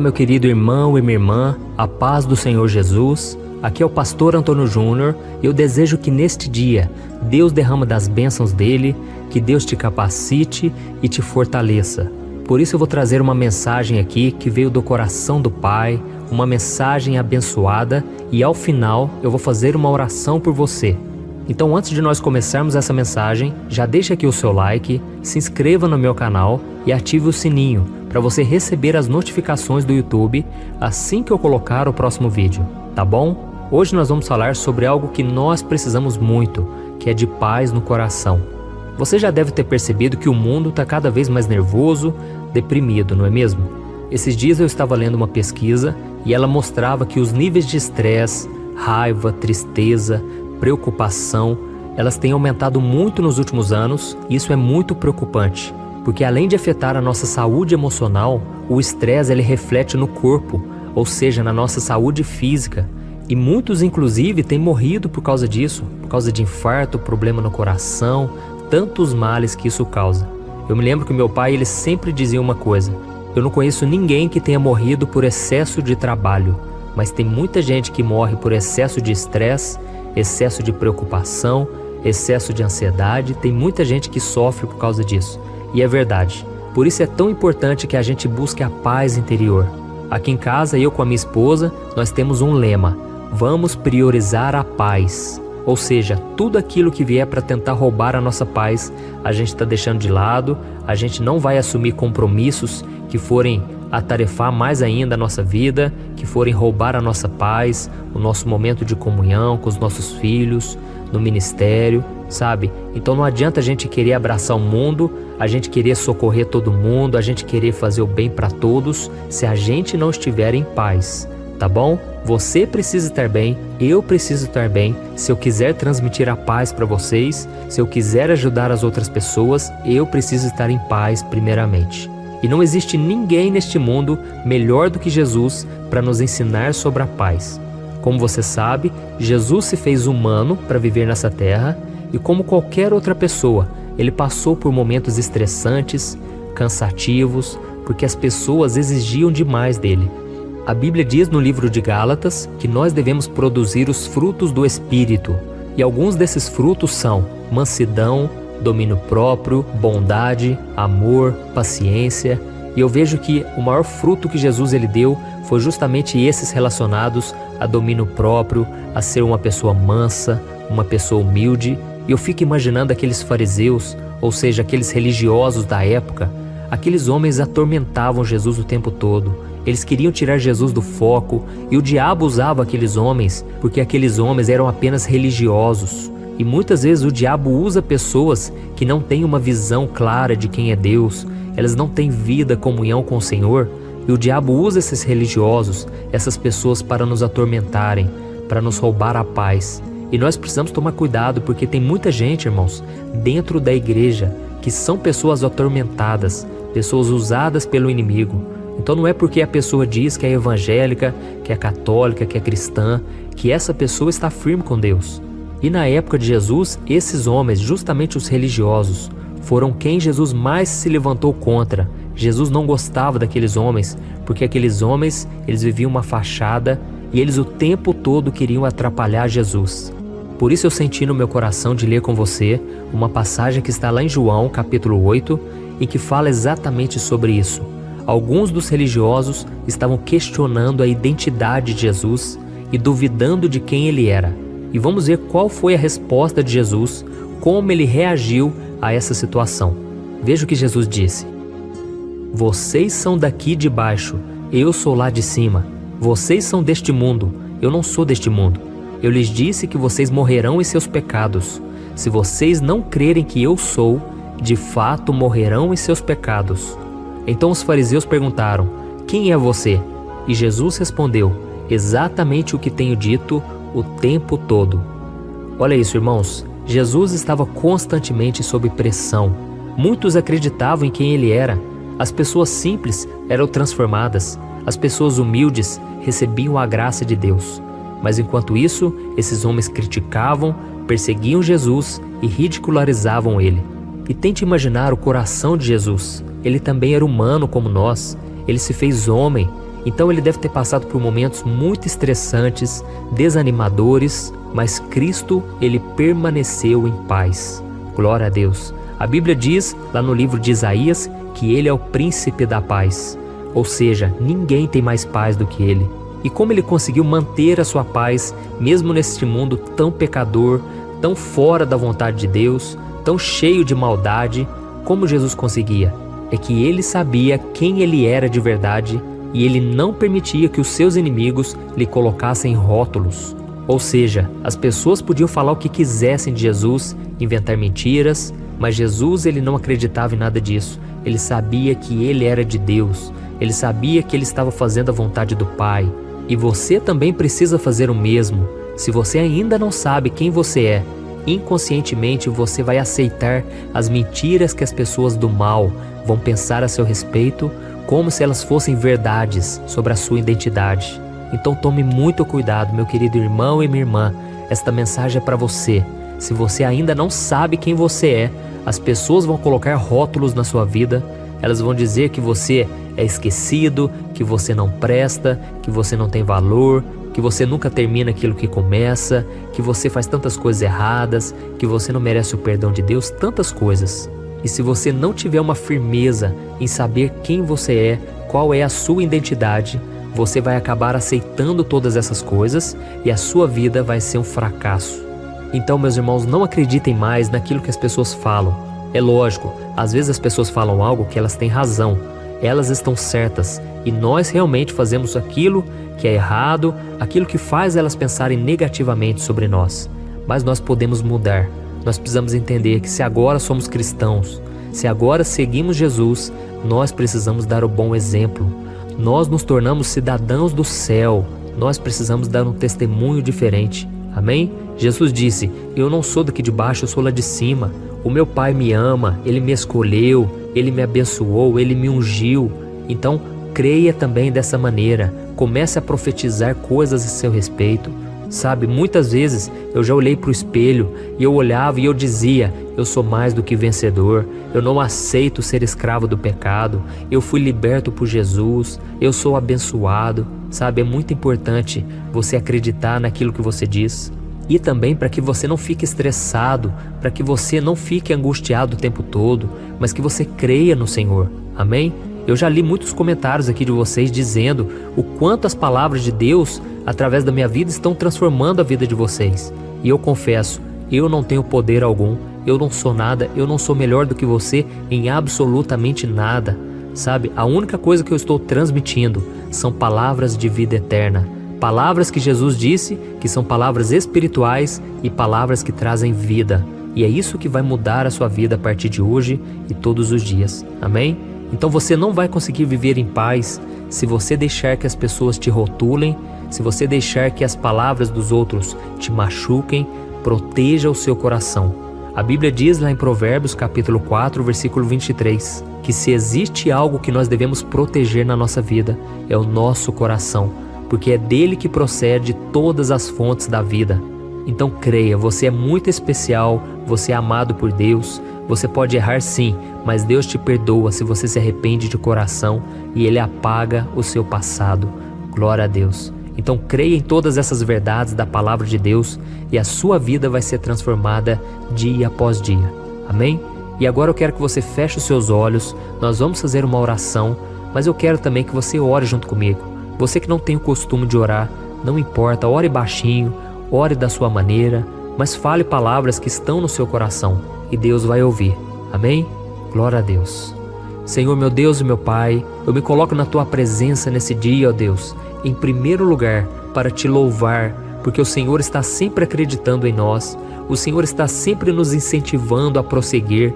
Olá, meu querido irmão e minha irmã, a paz do Senhor Jesus. Aqui é o pastor Antônio Júnior e eu desejo que neste dia Deus derrama das bênçãos dele, que Deus te capacite e te fortaleça. Por isso eu vou trazer uma mensagem aqui que veio do coração do Pai, uma mensagem abençoada, e ao final eu vou fazer uma oração por você. Então, antes de nós começarmos essa mensagem, já deixa aqui o seu like, se inscreva no meu canal e ative o sininho para você receber as notificações do YouTube assim que eu colocar o próximo vídeo, tá bom? Hoje nós vamos falar sobre algo que nós precisamos muito, que é de paz no coração. Você já deve ter percebido que o mundo está cada vez mais nervoso, deprimido, não é mesmo? Esses dias eu estava lendo uma pesquisa e ela mostrava que os níveis de estresse, raiva, tristeza, preocupação, elas têm aumentado muito nos últimos anos, e isso é muito preocupante, porque além de afetar a nossa saúde emocional, o estresse ele reflete no corpo, ou seja, na nossa saúde física, e muitos inclusive têm morrido por causa disso, por causa de infarto, problema no coração, tantos males que isso causa. Eu me lembro que meu pai ele sempre dizia uma coisa: eu não conheço ninguém que tenha morrido por excesso de trabalho, mas tem muita gente que morre por excesso de estresse, excesso de preocupação, excesso de ansiedade. Tem muita gente que sofre por causa disso. E é verdade. Por isso é tão importante que a gente busque a paz interior. Aqui em casa, eu com a minha esposa, nós temos um lema: vamos priorizar a paz. Ou seja, tudo aquilo que vier para tentar roubar a nossa paz, a gente está deixando de lado, a gente não vai assumir compromissos que forem atarefar mais ainda a nossa vida, que forem roubar a nossa paz, o nosso momento de comunhão com os nossos filhos, no ministério, sabe? Então não adianta a gente querer abraçar o mundo, a gente querer socorrer todo mundo, a gente querer fazer o bem para todos, se a gente não estiver em paz, tá bom? Você precisa estar bem, eu preciso estar bem. Se eu quiser transmitir a paz para vocês, se eu quiser ajudar as outras pessoas, eu preciso estar em paz primeiramente. E não existe ninguém neste mundo melhor do que Jesus para nos ensinar sobre a paz. Como você sabe, Jesus se fez humano para viver nessa terra e, como qualquer outra pessoa, ele passou por momentos estressantes, cansativos, porque as pessoas exigiam demais dele. A Bíblia diz no livro de Gálatas que nós devemos produzir os frutos do Espírito, e alguns desses frutos são mansidão, domínio próprio, bondade, amor, paciência. E eu vejo que o maior fruto que Jesus ele deu foi justamente esses relacionados a domínio próprio, a ser uma pessoa mansa, uma pessoa humilde. E eu fico imaginando aqueles fariseus, ou seja, aqueles religiosos da época. Aqueles homens atormentavam Jesus o tempo todo. Eles queriam tirar Jesus do foco, e o diabo usava aqueles homens porque aqueles homens eram apenas religiosos. E muitas vezes o diabo usa pessoas que não têm uma visão clara de quem é Deus, elas não têm vida, comunhão com o Senhor, e o diabo usa esses religiosos, essas pessoas para nos atormentarem, para nos roubar a paz. E nós precisamos tomar cuidado, porque tem muita gente, irmãos, dentro da igreja, que são pessoas atormentadas, pessoas usadas pelo inimigo. Então não é porque a pessoa diz que é evangélica, que é católica, que é cristã, que essa pessoa está firme com Deus. E na época de Jesus, esses homens, justamente os religiosos, foram quem Jesus mais se levantou contra. Jesus não gostava daqueles homens, porque aqueles homens, eles viviam uma fachada e eles o tempo todo queriam atrapalhar Jesus. Por isso eu senti no meu coração de ler com você uma passagem que está lá em João, capítulo 8, e que fala exatamente sobre isso. Alguns dos religiosos estavam questionando a identidade de Jesus e duvidando de quem ele era. E vamos ver qual foi a resposta de Jesus, como ele reagiu a essa situação. Veja o que Jesus disse: vocês são daqui de baixo, eu sou lá de cima. Vocês são deste mundo, eu não sou deste mundo. Eu lhes disse que vocês morrerão em seus pecados. Se vocês não crerem que eu sou, de fato morrerão em seus pecados. Então os fariseus perguntaram: quem é você? E Jesus respondeu: exatamente o que tenho dito o tempo todo. Olha isso, irmãos. Jesus estava constantemente sob pressão. Muitos acreditavam em quem ele era. As pessoas simples eram transformadas. As pessoas humildes recebiam a graça de Deus. Mas enquanto isso, esses homens criticavam, perseguiam Jesus e ridicularizavam ele. E tente imaginar o coração de Jesus. Ele também era humano como nós. Ele se fez homem. Então ele deve ter passado por momentos muito estressantes, desanimadores, mas Cristo, ele permaneceu em paz. Glória a Deus. A Bíblia diz, lá no livro de Isaías, que ele é o príncipe da paz. Ou seja, ninguém tem mais paz do que ele. E como ele conseguiu manter a sua paz, mesmo neste mundo tão pecador, tão fora da vontade de Deus, tão cheio de maldade, como Jesus conseguia? É que ele sabia quem ele era de verdade e ele não permitia que os seus inimigos lhe colocassem rótulos. Ou seja, as pessoas podiam falar o que quisessem de Jesus, inventar mentiras, mas Jesus, ele não acreditava em nada disso. Ele sabia que ele era de Deus, ele sabia que ele estava fazendo a vontade do Pai. E você também precisa fazer o mesmo. Se você ainda não sabe quem você é, inconscientemente você vai aceitar as mentiras que as pessoas do mal vão pensar a seu respeito, como se elas fossem verdades sobre a sua identidade. Então tome muito cuidado, meu querido irmão e minha irmã. Esta mensagem é para você. Se você ainda não sabe quem você é, as pessoas vão colocar rótulos na sua vida. Elas vão dizer que você é esquecido, que você não presta, que você não tem valor, que você nunca termina aquilo que começa, que você faz tantas coisas erradas, que você não merece o perdão de Deus, tantas coisas. E se você não tiver uma firmeza em saber quem você é, qual é a sua identidade, você vai acabar aceitando todas essas coisas e a sua vida vai ser um fracasso. Então, meus irmãos, não acreditem mais naquilo que as pessoas falam. É lógico, às vezes as pessoas falam algo que elas têm razão, elas estão certas e nós realmente fazemos aquilo que é errado, aquilo que faz elas pensarem negativamente sobre nós. Mas nós podemos mudar. Nós precisamos entender que se agora somos cristãos, se agora seguimos Jesus, nós precisamos dar o bom exemplo. Nós nos tornamos cidadãos do céu. Nós precisamos dar um testemunho diferente. Amém? Jesus disse: eu não sou daqui de baixo, eu sou lá de cima. O meu Pai me ama, Ele me escolheu, Ele me abençoou, Ele me ungiu. Então, creia também dessa maneira. Comece a profetizar coisas a seu respeito. Sabe, muitas vezes eu já olhei para o espelho e eu olhava e eu dizia: eu sou mais do que vencedor, eu não aceito ser escravo do pecado, eu fui liberto por Jesus, eu sou abençoado. Sabe, é muito importante você acreditar naquilo que você diz. E também para que você não fique estressado, para que você não fique angustiado o tempo todo, mas que você creia no Senhor. Amém? Eu já li muitos comentários aqui de vocês dizendo o quanto as palavras de Deus, através da minha vida, estão transformando a vida de vocês. E eu confesso, eu não tenho poder algum, eu não sou nada, eu não sou melhor do que você em absolutamente nada. Sabe, a única coisa que eu estou transmitindo são palavras de vida eterna. Palavras que Jesus disse, que são palavras espirituais e palavras que trazem vida. E é isso que vai mudar a sua vida a partir de hoje e todos os dias. Amém? Então você não vai conseguir viver em paz se você deixar que as pessoas te rotulem, se você deixar que as palavras dos outros te machuquem. Proteja o seu coração. A Bíblia diz lá em Provérbios capítulo 4, versículo 23, que se existe algo que nós devemos proteger na nossa vida, é o nosso coração, porque é dele que procede todas as fontes da vida. Então creia, você é muito especial, você é amado por Deus, você pode errar sim, mas Deus te perdoa se você se arrepende de coração e Ele apaga o seu passado. Glória a Deus. Então creia em todas essas verdades da palavra de Deus e a sua vida vai ser transformada dia após dia. Amém? E agora eu quero que você feche os seus olhos, nós vamos fazer uma oração, mas eu quero também que você ore junto comigo. Você que não tem o costume de orar, não importa, ore baixinho, ore da sua maneira, mas fale palavras que estão no seu coração e Deus vai ouvir. Amém? Glória a Deus. Senhor, meu Deus e meu Pai, eu me coloco na Tua presença nesse dia, ó Deus, em primeiro lugar para Te louvar, porque o Senhor está sempre acreditando em nós, o Senhor está sempre nos incentivando a prosseguir.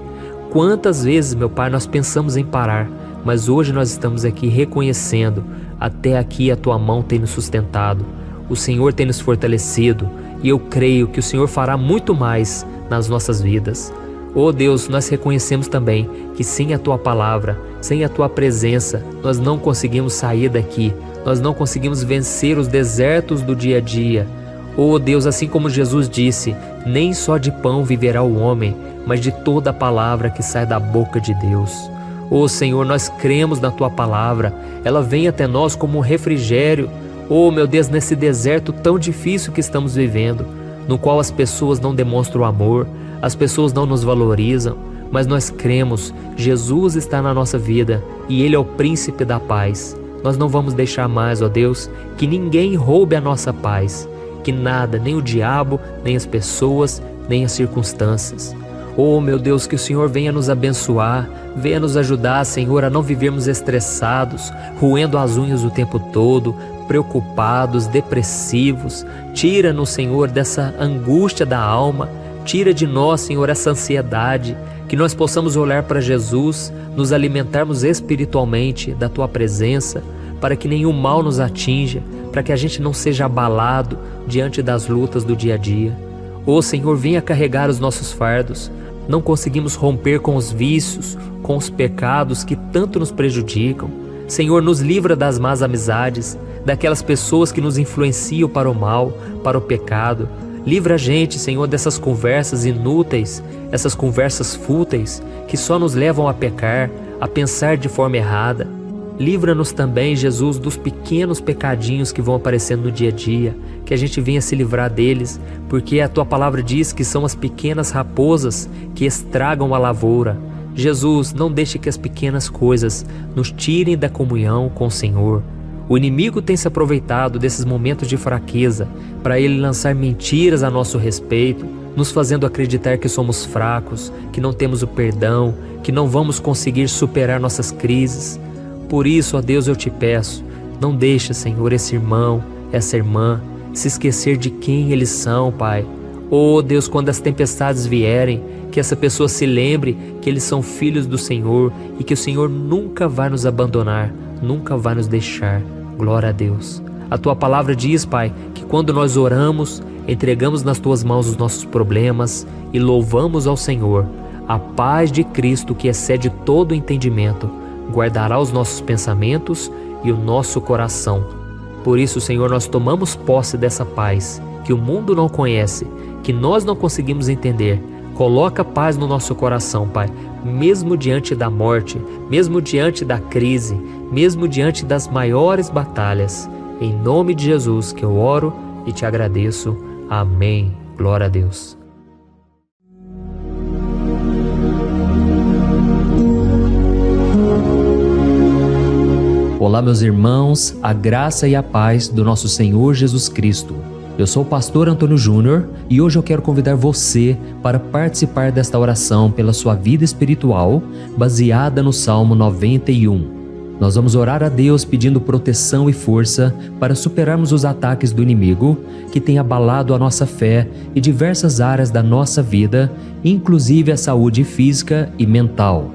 Quantas vezes, meu Pai, nós pensamos em parar, mas hoje nós estamos aqui reconhecendo, até aqui a Tua mão tem nos sustentado, o Senhor tem nos fortalecido e eu creio que o Senhor fará muito mais nas nossas vidas. Oh Deus, nós reconhecemos também que sem a Tua palavra, sem a Tua presença, nós não conseguimos sair daqui, nós não conseguimos vencer os desertos do dia a dia. Oh Deus, assim como Jesus disse, nem só de pão viverá o homem, mas de toda a palavra que sai da boca de Deus. Ô Senhor, nós cremos na Tua palavra, ela vem até nós como um refrigério. Ô meu Deus, nesse deserto tão difícil que estamos vivendo, no qual as pessoas não demonstram amor, as pessoas não nos valorizam, mas nós cremos, Jesus está na nossa vida e Ele é o príncipe da paz. Nós não vamos deixar mais, ó Deus, que ninguém roube a nossa paz, que nada, nem o diabo, nem as pessoas, nem as circunstâncias. Oh meu Deus, que o Senhor venha nos abençoar, venha nos ajudar, Senhor, a não vivermos estressados, roendo as unhas o tempo todo, preocupados, depressivos. Tira-nos, Senhor, dessa angústia da alma, tira de nós, Senhor, essa ansiedade, que nós possamos olhar para Jesus, nos alimentarmos espiritualmente da Tua presença, para que nenhum mal nos atinja, para que a gente não seja abalado diante das lutas do dia a dia. Ô Senhor, venha carregar os nossos fardos. Não conseguimos romper com os vícios, com os pecados que tanto nos prejudicam. Senhor, nos livra das más amizades, daquelas pessoas que nos influenciam para o mal, para o pecado. Livra a gente, Senhor, dessas conversas inúteis, essas conversas fúteis que só nos levam a pecar, a pensar de forma errada. Livra-nos também, Jesus, dos pequenos pecadinhos que vão aparecendo no dia a dia, que a gente venha se livrar deles, porque a Tua palavra diz que são as pequenas raposas que estragam a lavoura. Jesus, não deixe que as pequenas coisas nos tirem da comunhão com o Senhor. O inimigo tem se aproveitado desses momentos de fraqueza para ele lançar mentiras a nosso respeito, nos fazendo acreditar que somos fracos, que não temos o perdão, que não vamos conseguir superar nossas crises. Por isso, ó Deus, eu te peço, não deixa, Senhor, esse irmão, essa irmã, se esquecer de quem eles são, Pai. Oh Deus, quando as tempestades vierem, que essa pessoa se lembre que eles são filhos do Senhor e que o Senhor nunca vai nos abandonar, nunca vai nos deixar. Glória a Deus. A Tua palavra diz, Pai, que quando nós oramos, entregamos nas Tuas mãos os nossos problemas e louvamos ao Senhor, a paz de Cristo, que excede todo o entendimento, guardará os nossos pensamentos e o nosso coração. Por isso, Senhor, nós tomamos posse dessa paz que o mundo não conhece, que nós não conseguimos entender. Coloca paz no nosso coração, Pai, mesmo diante da morte, mesmo diante da crise, mesmo diante das maiores batalhas. Em nome de Jesus que eu oro e te agradeço. Amém. Glória a Deus. Olá, meus irmãos, a graça e a paz do nosso Senhor Jesus Cristo. Eu sou o pastor Antônio Júnior e hoje eu quero convidar você para participar desta oração pela sua vida espiritual, baseada no Salmo 91. Nós vamos orar a Deus pedindo proteção e força para superarmos os ataques do inimigo que tem abalado a nossa fé e diversas áreas da nossa vida, inclusive a saúde física e mental.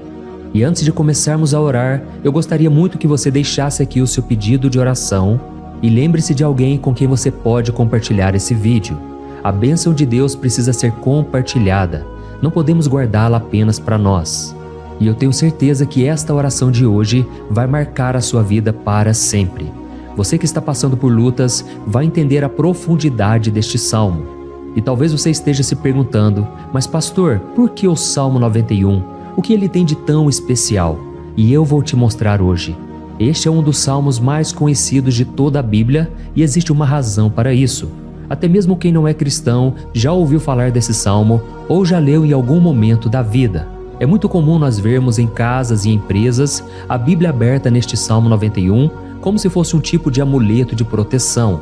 E antes de começarmos a orar, eu gostaria muito que você deixasse aqui o seu pedido de oração e lembre-se de alguém com quem você pode compartilhar esse vídeo. A bênção de Deus precisa ser compartilhada, não podemos guardá-la apenas para nós. E eu tenho certeza que esta oração de hoje vai marcar a sua vida para sempre. Você que está passando por lutas vai entender a profundidade deste salmo. E talvez você esteja se perguntando, mas pastor, por que o Salmo 91? O que ele tem de tão especial? E eu vou te mostrar hoje. Este é um dos salmos mais conhecidos de toda a Bíblia e existe uma razão para isso. Até mesmo quem não é cristão já ouviu falar desse salmo ou já leu em algum momento da vida. É muito comum nós vermos em casas e empresas a Bíblia aberta neste Salmo 91 como se fosse um tipo de amuleto de proteção.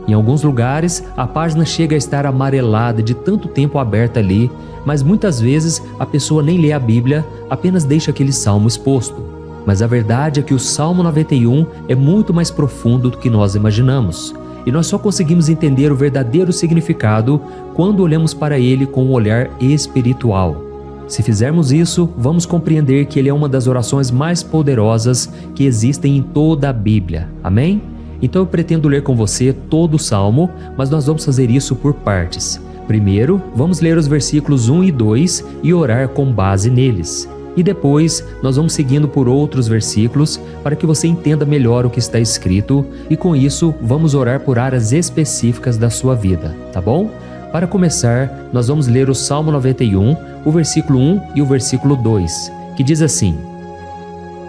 Em alguns lugares, a página chega a estar amarelada de tanto tempo aberta ali, mas muitas vezes a pessoa nem lê a Bíblia, apenas deixa aquele salmo exposto. Mas a verdade é que o Salmo 91 é muito mais profundo do que nós imaginamos. E nós só conseguimos entender o verdadeiro significado quando olhamos para ele com um olhar espiritual. Se fizermos isso, vamos compreender que ele é uma das orações mais poderosas que existem em toda a Bíblia. Amém? Então eu pretendo ler com você todo o Salmo, mas nós vamos fazer isso por partes. Primeiro, vamos ler os versículos 1 e 2 e orar com base neles. E depois, nós vamos seguindo por outros versículos para que você entenda melhor o que está escrito e com isso, vamos orar por áreas específicas da sua vida, tá bom? Para começar, nós vamos ler o Salmo 91, o versículo 1 e o versículo 2, que diz assim: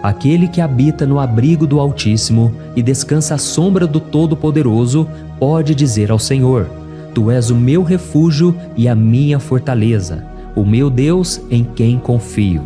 Aquele que habita no abrigo do Altíssimo e descansa à sombra do Todo-Poderoso pode dizer ao Senhor: Tu és o meu refúgio e a minha fortaleza, o meu Deus em quem confio.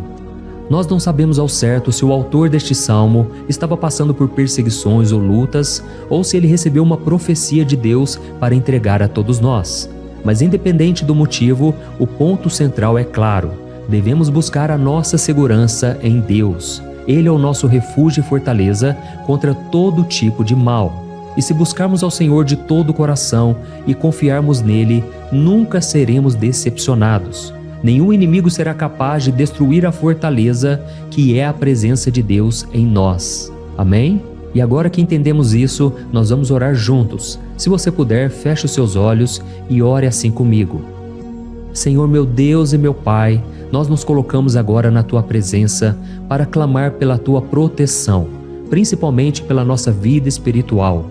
Nós não sabemos ao certo se o autor deste salmo estava passando por perseguições ou lutas, ou se ele recebeu uma profecia de Deus para entregar a todos nós. Mas independente do motivo, o ponto central é claro: devemos buscar a nossa segurança em Deus. Ele é o nosso refúgio e fortaleza contra todo tipo de mal. E se buscarmos ao Senhor de todo o coração e confiarmos nele, nunca seremos decepcionados. Nenhum inimigo será capaz de destruir a fortaleza que é a presença de Deus em nós. Amém? E agora que entendemos isso, nós vamos orar juntos. Se você puder, feche os seus olhos e ore assim comigo. Senhor meu Deus e meu Pai, nós nos colocamos agora na Tua presença para clamar pela Tua proteção, principalmente pela nossa vida espiritual.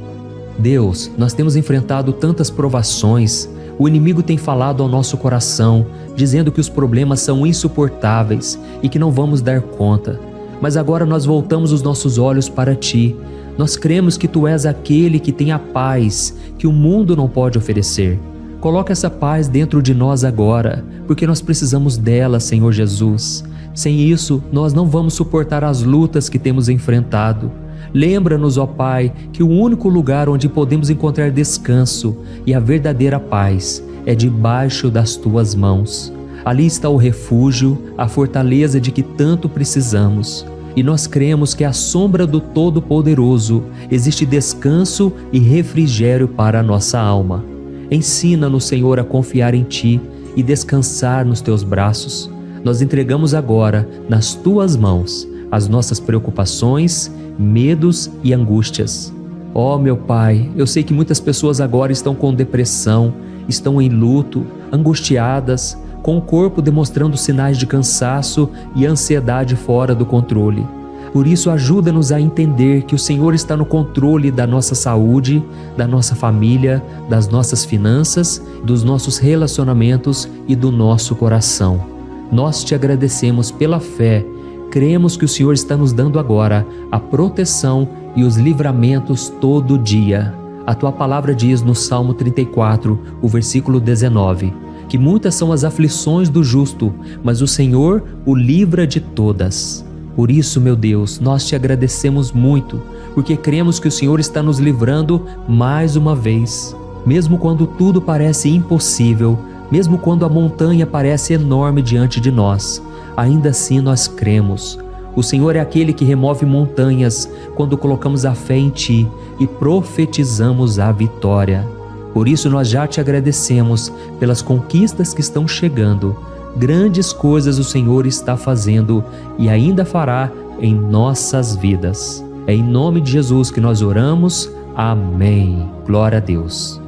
Deus, nós temos enfrentado tantas provações. O inimigo tem falado ao nosso coração, dizendo que os problemas são insuportáveis e que não vamos dar conta. Mas agora nós voltamos os nossos olhos para Ti. Nós cremos que Tu és aquele que tem a paz que o mundo não pode oferecer. Coloca essa paz dentro de nós agora, porque nós precisamos dela, Senhor Jesus. Sem isso, nós não vamos suportar as lutas que temos enfrentado. Lembra-nos, ó Pai, que o único lugar onde podemos encontrar descanso e a verdadeira paz é debaixo das Tuas mãos. Ali está o refúgio, a fortaleza de que tanto precisamos. E nós cremos que à sombra do Todo-Poderoso existe descanso e refrigério para a nossa alma. Ensina-nos, Senhor, a confiar em Ti e descansar nos Teus braços. Nós entregamos agora nas Tuas mãos as nossas preocupações, medos e angústias. Ó meu Pai, eu sei que muitas pessoas agora estão com depressão, estão em luto, angustiadas, com o corpo demonstrando sinais de cansaço e ansiedade fora do controle. Por isso, ajuda-nos a entender que o Senhor está no controle da nossa saúde, da nossa família, das nossas finanças, dos nossos relacionamentos e do nosso coração. Nós Te agradecemos pela fé. Cremos que o Senhor está nos dando agora a proteção e os livramentos todo dia. A Tua palavra diz no Salmo 34, o versículo 19, que muitas são as aflições do justo, mas o Senhor o livra de todas. Por isso, meu Deus, nós Te agradecemos muito, porque cremos que o Senhor está nos livrando mais uma vez. Mesmo quando tudo parece impossível, mesmo quando a montanha parece enorme diante de nós, ainda assim nós cremos. O Senhor é aquele que remove montanhas quando colocamos a fé em Ti e profetizamos a vitória. Por isso nós já Te agradecemos pelas conquistas que estão chegando. Grandes coisas o Senhor está fazendo e ainda fará em nossas vidas. É em nome de Jesus que nós oramos. Amém. Glória a Deus.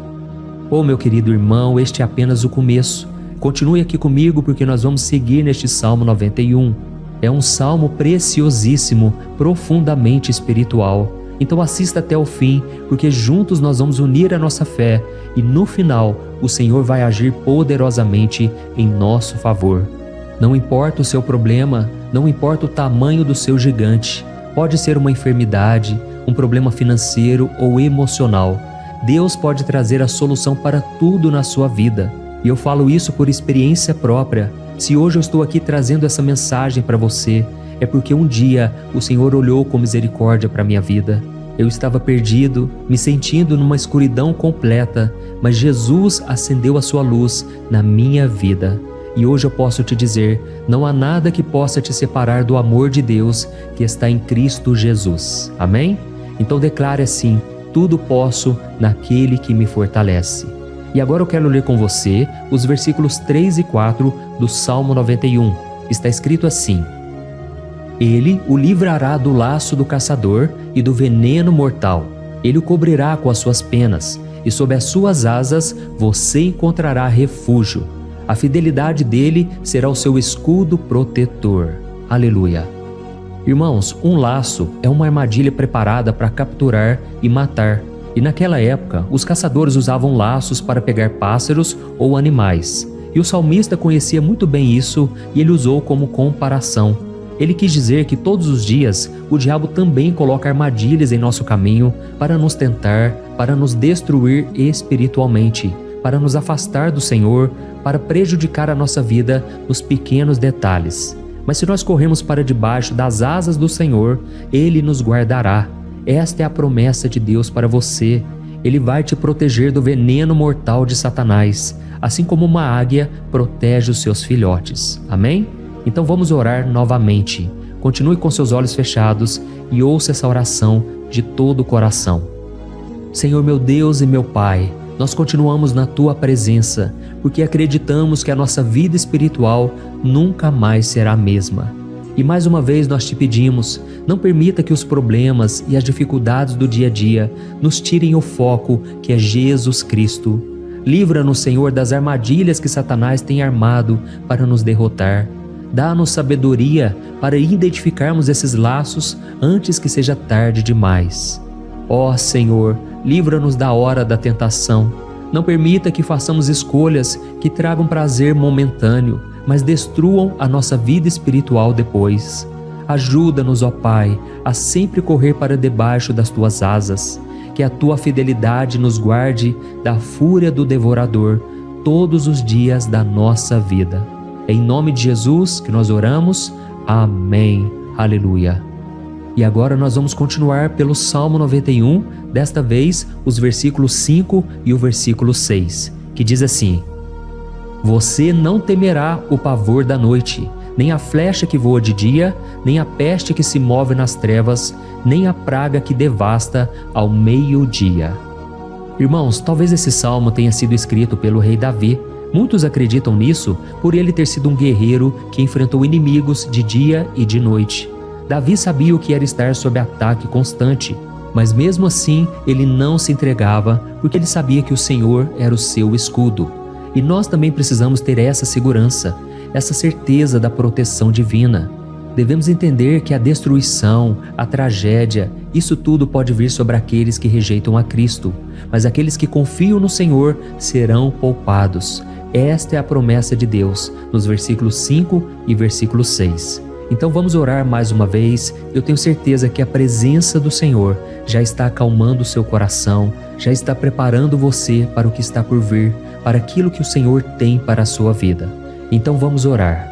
Oh, meu querido irmão, este é apenas o começo. Continue aqui comigo porque nós vamos seguir neste Salmo 91. É um salmo preciosíssimo, profundamente espiritual. Então assista até o fim, porque juntos nós vamos unir a nossa fé e no final o Senhor vai agir poderosamente em nosso favor. Não importa o seu problema, não importa o tamanho do seu gigante. Pode ser uma enfermidade, um problema financeiro ou emocional. Deus pode trazer a solução para tudo na sua vida. E eu falo isso por experiência própria. Se hoje eu estou aqui trazendo essa mensagem para você, é porque um dia o Senhor olhou com misericórdia para a minha vida. Eu estava perdido, me sentindo numa escuridão completa, mas Jesus acendeu a sua luz na minha vida. E hoje eu posso te dizer, não há nada que possa te separar do amor de Deus que está em Cristo Jesus. Amém? Então declare assim: tudo posso naquele que me fortalece. E agora eu quero ler com você os versículos 3 e 4 do Salmo 91. Está escrito assim: Ele o livrará do laço do caçador e do veneno mortal. Ele o cobrirá com as suas penas, e sob as suas asas você encontrará refúgio. A fidelidade dele será o seu escudo protetor. Aleluia. Irmãos, um laço é uma armadilha preparada para capturar e matar. E naquela época, os caçadores usavam laços para pegar pássaros ou animais. E o salmista conhecia muito bem isso e ele usou como comparação. Ele quis dizer que todos os dias o diabo também coloca armadilhas em nosso caminho para nos tentar, para nos destruir espiritualmente, para nos afastar do Senhor, para prejudicar a nossa vida nos pequenos detalhes. Mas se nós corremos para debaixo das asas do Senhor, Ele nos guardará. Esta é a promessa de Deus para você. Ele vai te proteger do veneno mortal de Satanás, assim como uma águia protege os seus filhotes. Amém? Então vamos orar novamente. Continue com seus olhos fechados e ouça essa oração de todo o coração. Senhor meu Deus e meu Pai, nós continuamos na Tua presença, porque acreditamos que a nossa vida espiritual nunca mais será a mesma. E mais uma vez nós te pedimos, não permita que os problemas e as dificuldades do dia a dia nos tirem o foco que é Jesus Cristo. Livra-nos, Senhor, das armadilhas que Satanás tem armado para nos derrotar. Dá-nos sabedoria para identificarmos esses laços antes que seja tarde demais. Ó Senhor, livra-nos da hora da tentação. Não permita que façamos escolhas que tragam prazer momentâneo, mas destruam a nossa vida espiritual depois. Ajuda-nos, ó Pai, a sempre correr para debaixo das Tuas asas. Que a Tua fidelidade nos guarde da fúria do devorador todos os dias da nossa vida. Em nome de Jesus que nós oramos. Amém. Aleluia. E agora nós vamos continuar pelo Salmo 91, desta vez os versículos 5 e o versículo 6, que diz assim: Você não temerá o pavor da noite, nem a flecha que voa de dia, nem a peste que se move nas trevas, nem a praga que devasta ao meio-dia. Irmãos, talvez esse salmo tenha sido escrito pelo rei Davi. Muitos acreditam nisso por ele ter sido um guerreiro que enfrentou inimigos de dia e de noite. Davi sabia o que era estar sob ataque constante, mas mesmo assim ele não se entregava porque ele sabia que o Senhor era o seu escudo. E nós também precisamos ter essa segurança, essa certeza da proteção divina. Devemos entender que a destruição, a tragédia, isso tudo pode vir sobre aqueles que rejeitam a Cristo, mas aqueles que confiam no Senhor serão poupados. Esta é a promessa de Deus, nos versículos 5 e versículo 6. Então vamos orar mais uma vez. Eu tenho certeza que a presença do Senhor já está acalmando o seu coração, já está preparando você para o que está por vir, para aquilo que o Senhor tem para a sua vida. Então vamos orar.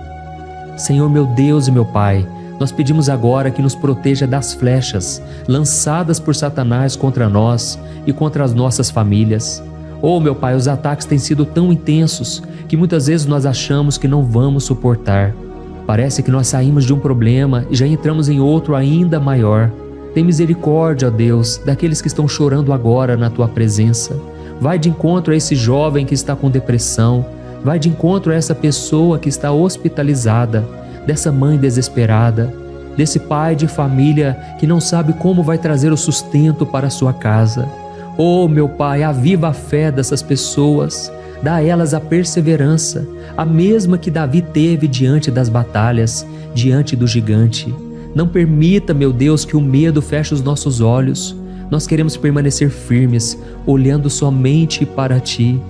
Senhor meu Deus e meu Pai, nós pedimos agora que nos proteja das flechas lançadas por Satanás contra nós e contra as nossas famílias. Oh meu Pai, os ataques têm sido tão intensos que muitas vezes nós achamos que não vamos suportar. Parece que nós saímos de um problema e já entramos em outro ainda maior. Tem misericórdia, ó Deus, daqueles que estão chorando agora na Tua presença. Vai de encontro a esse jovem que está com depressão. Vai de encontro a essa pessoa que está hospitalizada, dessa mãe desesperada, desse pai de família que não sabe como vai trazer o sustento para a sua casa. Oh, meu Pai, aviva a fé dessas pessoas, dá a elas a perseverança, a mesma que Davi teve diante das batalhas, diante do gigante. Não permita, meu Deus, que o medo feche os nossos olhos. Nós queremos permanecer firmes, olhando somente para Ti.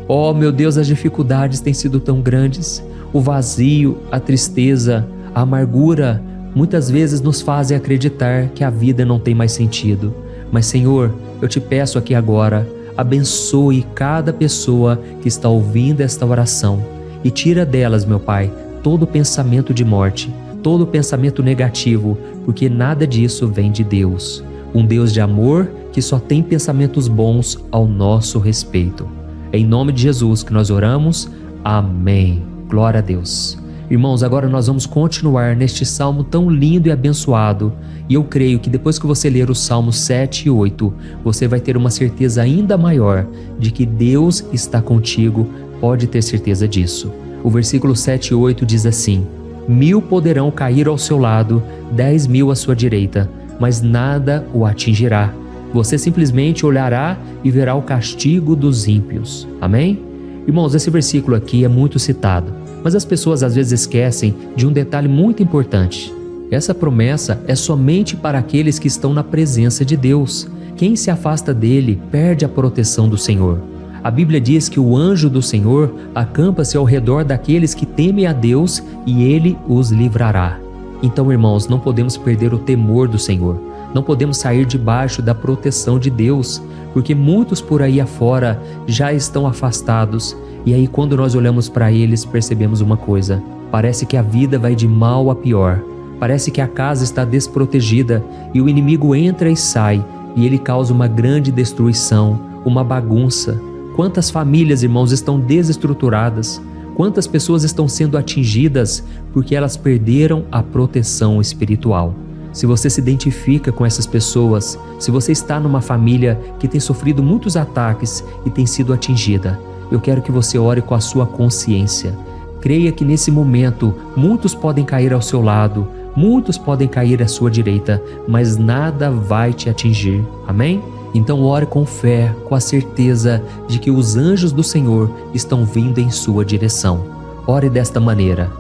Oh, meu Deus, as dificuldades têm sido tão grandes. O vazio, a tristeza, a amargura, muitas vezes nos fazem acreditar que a vida não tem mais sentido. Mas, Senhor, eu te peço aqui agora, abençoe cada pessoa que está ouvindo esta oração e tira delas, meu Pai, todo pensamento de morte, todo pensamento negativo, porque nada disso vem de Deus. Um Deus de amor que só tem pensamentos bons ao nosso respeito. Em nome de Jesus que nós oramos. Amém. Glória a Deus. Irmãos, agora nós vamos continuar neste salmo tão lindo e abençoado. E eu creio que depois que você ler os salmos 7 e 8, você vai ter uma certeza ainda maior de que Deus está contigo. Pode ter certeza disso. O versículo 7 e 8 diz assim: 1000 poderão cair ao seu lado, 10.000 à sua direita, mas nada o atingirá. Você simplesmente olhará e verá o castigo dos ímpios. Amém? Irmãos, esse versículo aqui é muito citado, mas as pessoas às vezes esquecem de um detalhe muito importante. Essa promessa é somente para aqueles que estão na presença de Deus. Quem se afasta dele perde a proteção do Senhor. A Bíblia diz que o anjo do Senhor acampa-se ao redor daqueles que temem a Deus e ele os livrará. Então, irmãos, não podemos perder o temor do Senhor. Não podemos sair debaixo da proteção de Deus, porque muitos por aí afora já estão afastados. E aí, quando nós olhamos para eles, percebemos uma coisa: parece que a vida vai de mal a pior. Parece que a casa está desprotegida e o inimigo entra e sai, e ele causa uma grande destruição, uma bagunça. Quantas famílias, irmãos, estão desestruturadas? Quantas pessoas estão sendo atingidas porque elas perderam a proteção espiritual? Se você se identifica com essas pessoas, se você está numa família que tem sofrido muitos ataques e tem sido atingida, eu quero que você ore com a sua consciência. Creia que nesse momento muitos podem cair ao seu lado, muitos podem cair à sua direita, mas nada vai te atingir. Amém? Então ore com fé, com a certeza de que os anjos do Senhor estão vindo em sua direção. Ore desta maneira: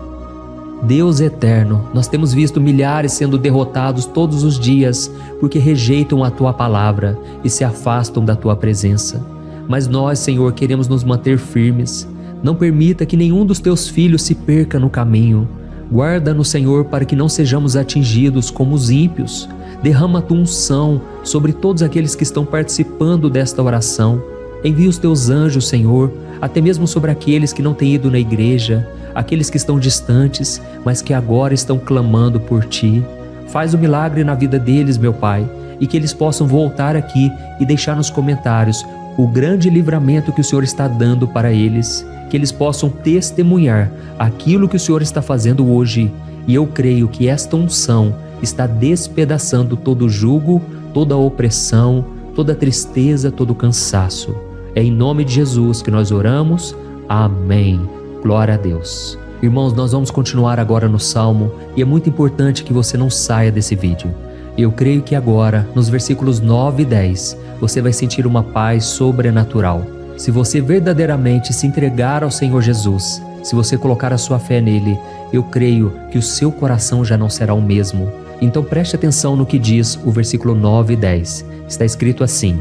Deus eterno, nós temos visto milhares sendo derrotados todos os dias porque rejeitam a Tua palavra e se afastam da Tua presença. Mas nós, Senhor, queremos nos manter firmes. Não permita que nenhum dos Teus filhos se perca no caminho. Guarda-nos, Senhor, para que não sejamos atingidos como os ímpios. Derrama a Tua unção sobre todos aqueles que estão participando desta oração. Envia os Teus anjos, Senhor, até mesmo sobre aqueles que não têm ido na igreja, aqueles que estão distantes, mas que agora estão clamando por Ti. Faz o milagre na vida deles, meu Pai, e que eles possam voltar aqui e deixar nos comentários o grande livramento que o Senhor está dando para eles, que eles possam testemunhar aquilo que o Senhor está fazendo hoje. E eu creio que esta unção está despedaçando todo jugo, toda opressão, toda tristeza, todo cansaço. É em nome de Jesus que nós oramos. Amém. Glória a Deus. Irmãos, nós vamos continuar agora no Salmo e é muito importante que você não saia desse vídeo. Eu creio que agora, nos versículos 9 e 10, você vai sentir uma paz sobrenatural. Se você verdadeiramente se entregar ao Senhor Jesus, se você colocar a sua fé nele, eu creio que o seu coração já não será o mesmo. Então preste atenção no que diz o versículo 9 e 10. Está escrito assim: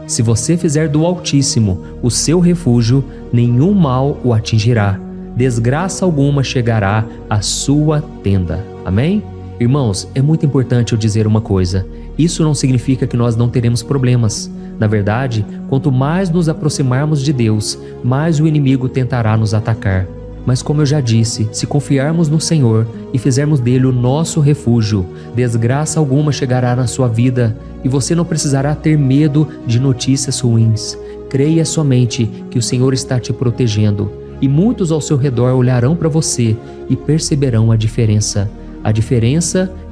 Se você fizer do Altíssimo o seu refúgio, nenhum mal o atingirá, desgraça alguma chegará à sua tenda. Amém? Irmãos, é muito importante eu dizer uma coisa: isso não significa que nós não teremos problemas. Na verdade, quanto mais nos aproximarmos de Deus, mais o inimigo tentará nos atacar. Mas como eu já disse, se confiarmos no Senhor e fizermos dele o nosso refúgio, desgraça alguma chegará na sua vida e você não precisará ter medo de notícias ruins. Creia somente que o Senhor está te protegendo e muitos ao seu redor olharão para você e perceberão a diferença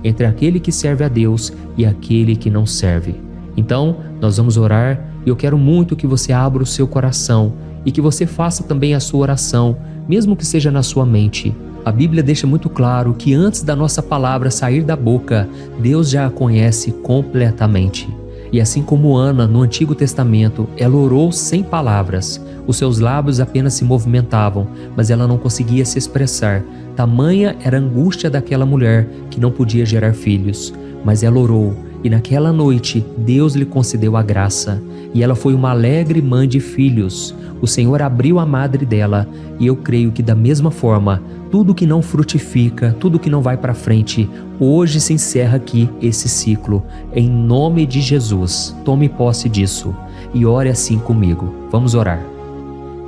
entre aquele que serve a Deus e aquele que não serve. Então, nós vamos orar e eu quero muito que você abra o seu coração e que você faça também a sua oração, mesmo que seja na sua mente. A Bíblia deixa muito claro que antes da nossa palavra sair da boca, Deus já a conhece completamente. E assim como Ana, no Antigo Testamento, ela orou sem palavras. Os seus lábios apenas se movimentavam, mas ela não conseguia se expressar. Tamanha era a angústia daquela mulher que não podia gerar filhos. Mas ela orou, e naquela noite Deus lhe concedeu a graça. E ela foi uma alegre mãe de filhos. O Senhor abriu a madre dela, e eu creio que da mesma forma, tudo que não frutifica, tudo que não vai para frente, hoje se encerra aqui esse ciclo. Em nome de Jesus, tome posse disso e ore assim comigo. Vamos orar.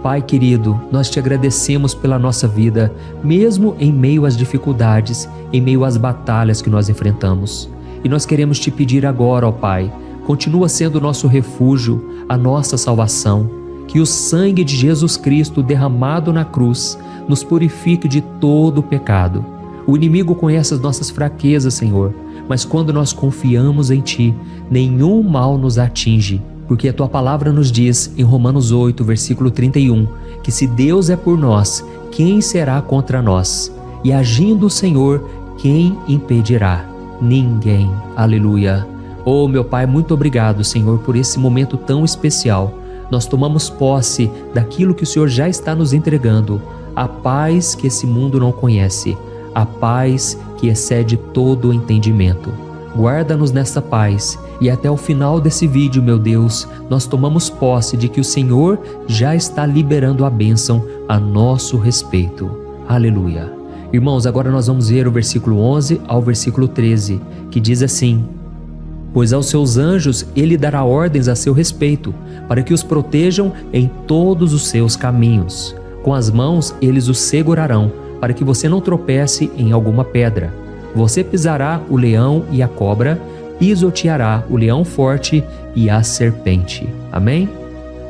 Pai querido, nós te agradecemos pela nossa vida, mesmo em meio às dificuldades, em meio às batalhas que nós enfrentamos. E nós queremos te pedir agora, ó Pai, continua sendo o nosso refúgio, a nossa salvação. Que o sangue de Jesus Cristo derramado na cruz nos purifique de todo o pecado. O inimigo conhece as nossas fraquezas, Senhor, mas quando nós confiamos em Ti, nenhum mal nos atinge, porque a Tua palavra nos diz em Romanos 8, versículo 31, que se Deus é por nós, quem será contra nós? E agindo o Senhor, quem impedirá? Ninguém. Aleluia. Oh, meu Pai, muito obrigado, Senhor, por esse momento tão especial. Nós tomamos posse daquilo que o Senhor já está nos entregando, a paz que esse mundo não conhece, a paz que excede todo o entendimento. Guarda-nos nessa paz e até o final desse vídeo, meu Deus, nós tomamos posse de que o Senhor já está liberando a bênção a nosso respeito. Aleluia. Irmãos, agora nós vamos ver o versículo 11 ao versículo 13, que diz assim: Pois aos seus anjos ele dará ordens a seu respeito, para que os protejam em todos os seus caminhos. Com as mãos eles os segurarão, para que você não tropece em alguma pedra. Você pisará o leão e a cobra, pisoteará o leão forte e a serpente. Amém?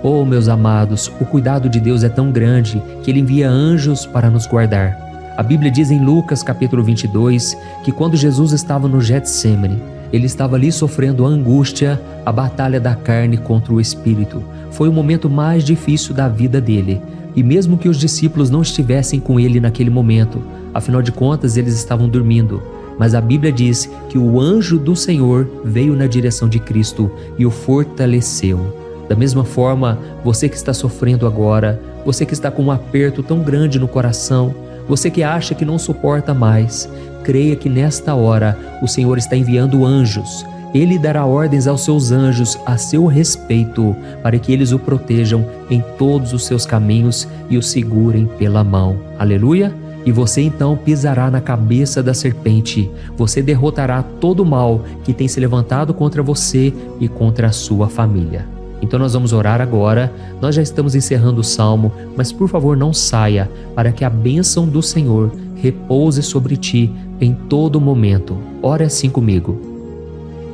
Oh, meus amados, o cuidado de Deus é tão grande que Ele envia anjos para nos guardar. A Bíblia diz em Lucas capítulo 22 que quando Jesus estava no Getsêmani, Ele estava ali sofrendo a angústia, a batalha da carne contra o Espírito. Foi o momento mais difícil da vida dele. E mesmo que os discípulos não estivessem com ele naquele momento, afinal de contas eles estavam dormindo, mas a Bíblia diz que o anjo do Senhor veio na direção de Cristo e o fortaleceu. Da mesma forma, você que está sofrendo agora, você que está com um aperto tão grande no coração, você que acha que não suporta mais, creia que nesta hora o Senhor está enviando anjos. Ele dará ordens aos seus anjos a seu respeito, para que eles o protejam em todos os seus caminhos e o segurem pela mão. Aleluia! E você então pisará na cabeça da serpente. Você derrotará todo o mal que tem se levantado contra você e contra a sua família. Então nós vamos orar agora. Nós já estamos encerrando o salmo, mas por favor não saia, para que a bênção do Senhor repouse sobre ti em todo momento. Ore assim comigo.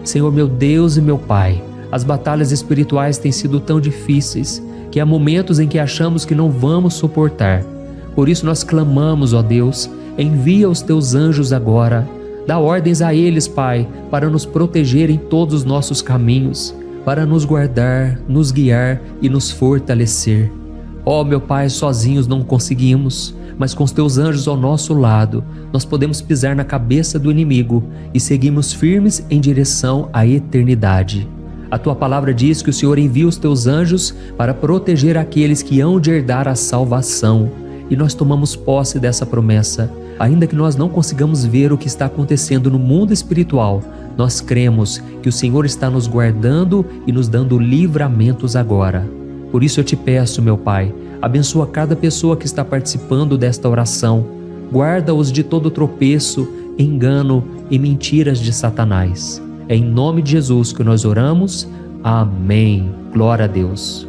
Senhor, meu Deus e meu Pai, as batalhas espirituais têm sido tão difíceis que há momentos em que achamos que não vamos suportar. Por isso nós clamamos, ó Deus, envia os teus anjos agora. Dá ordens a eles, Pai, para nos proteger em todos os nossos caminhos, para nos guardar, nos guiar e nos fortalecer. Ó meu Pai, sozinhos não conseguimos, mas com os teus anjos ao nosso lado, nós podemos pisar na cabeça do inimigo e seguirmos firmes em direção à eternidade. A tua palavra diz que o Senhor envia os teus anjos para proteger aqueles que hão de herdar a salvação. E nós tomamos posse dessa promessa. Ainda que nós não consigamos ver o que está acontecendo no mundo espiritual, nós cremos que o Senhor está nos guardando e nos dando livramentos agora. Por isso eu te peço, meu Pai, abençoa cada pessoa que está participando desta oração. Guarda-os de todo tropeço, engano e mentiras de Satanás. É em nome de Jesus que nós oramos. Amém. Glória a Deus.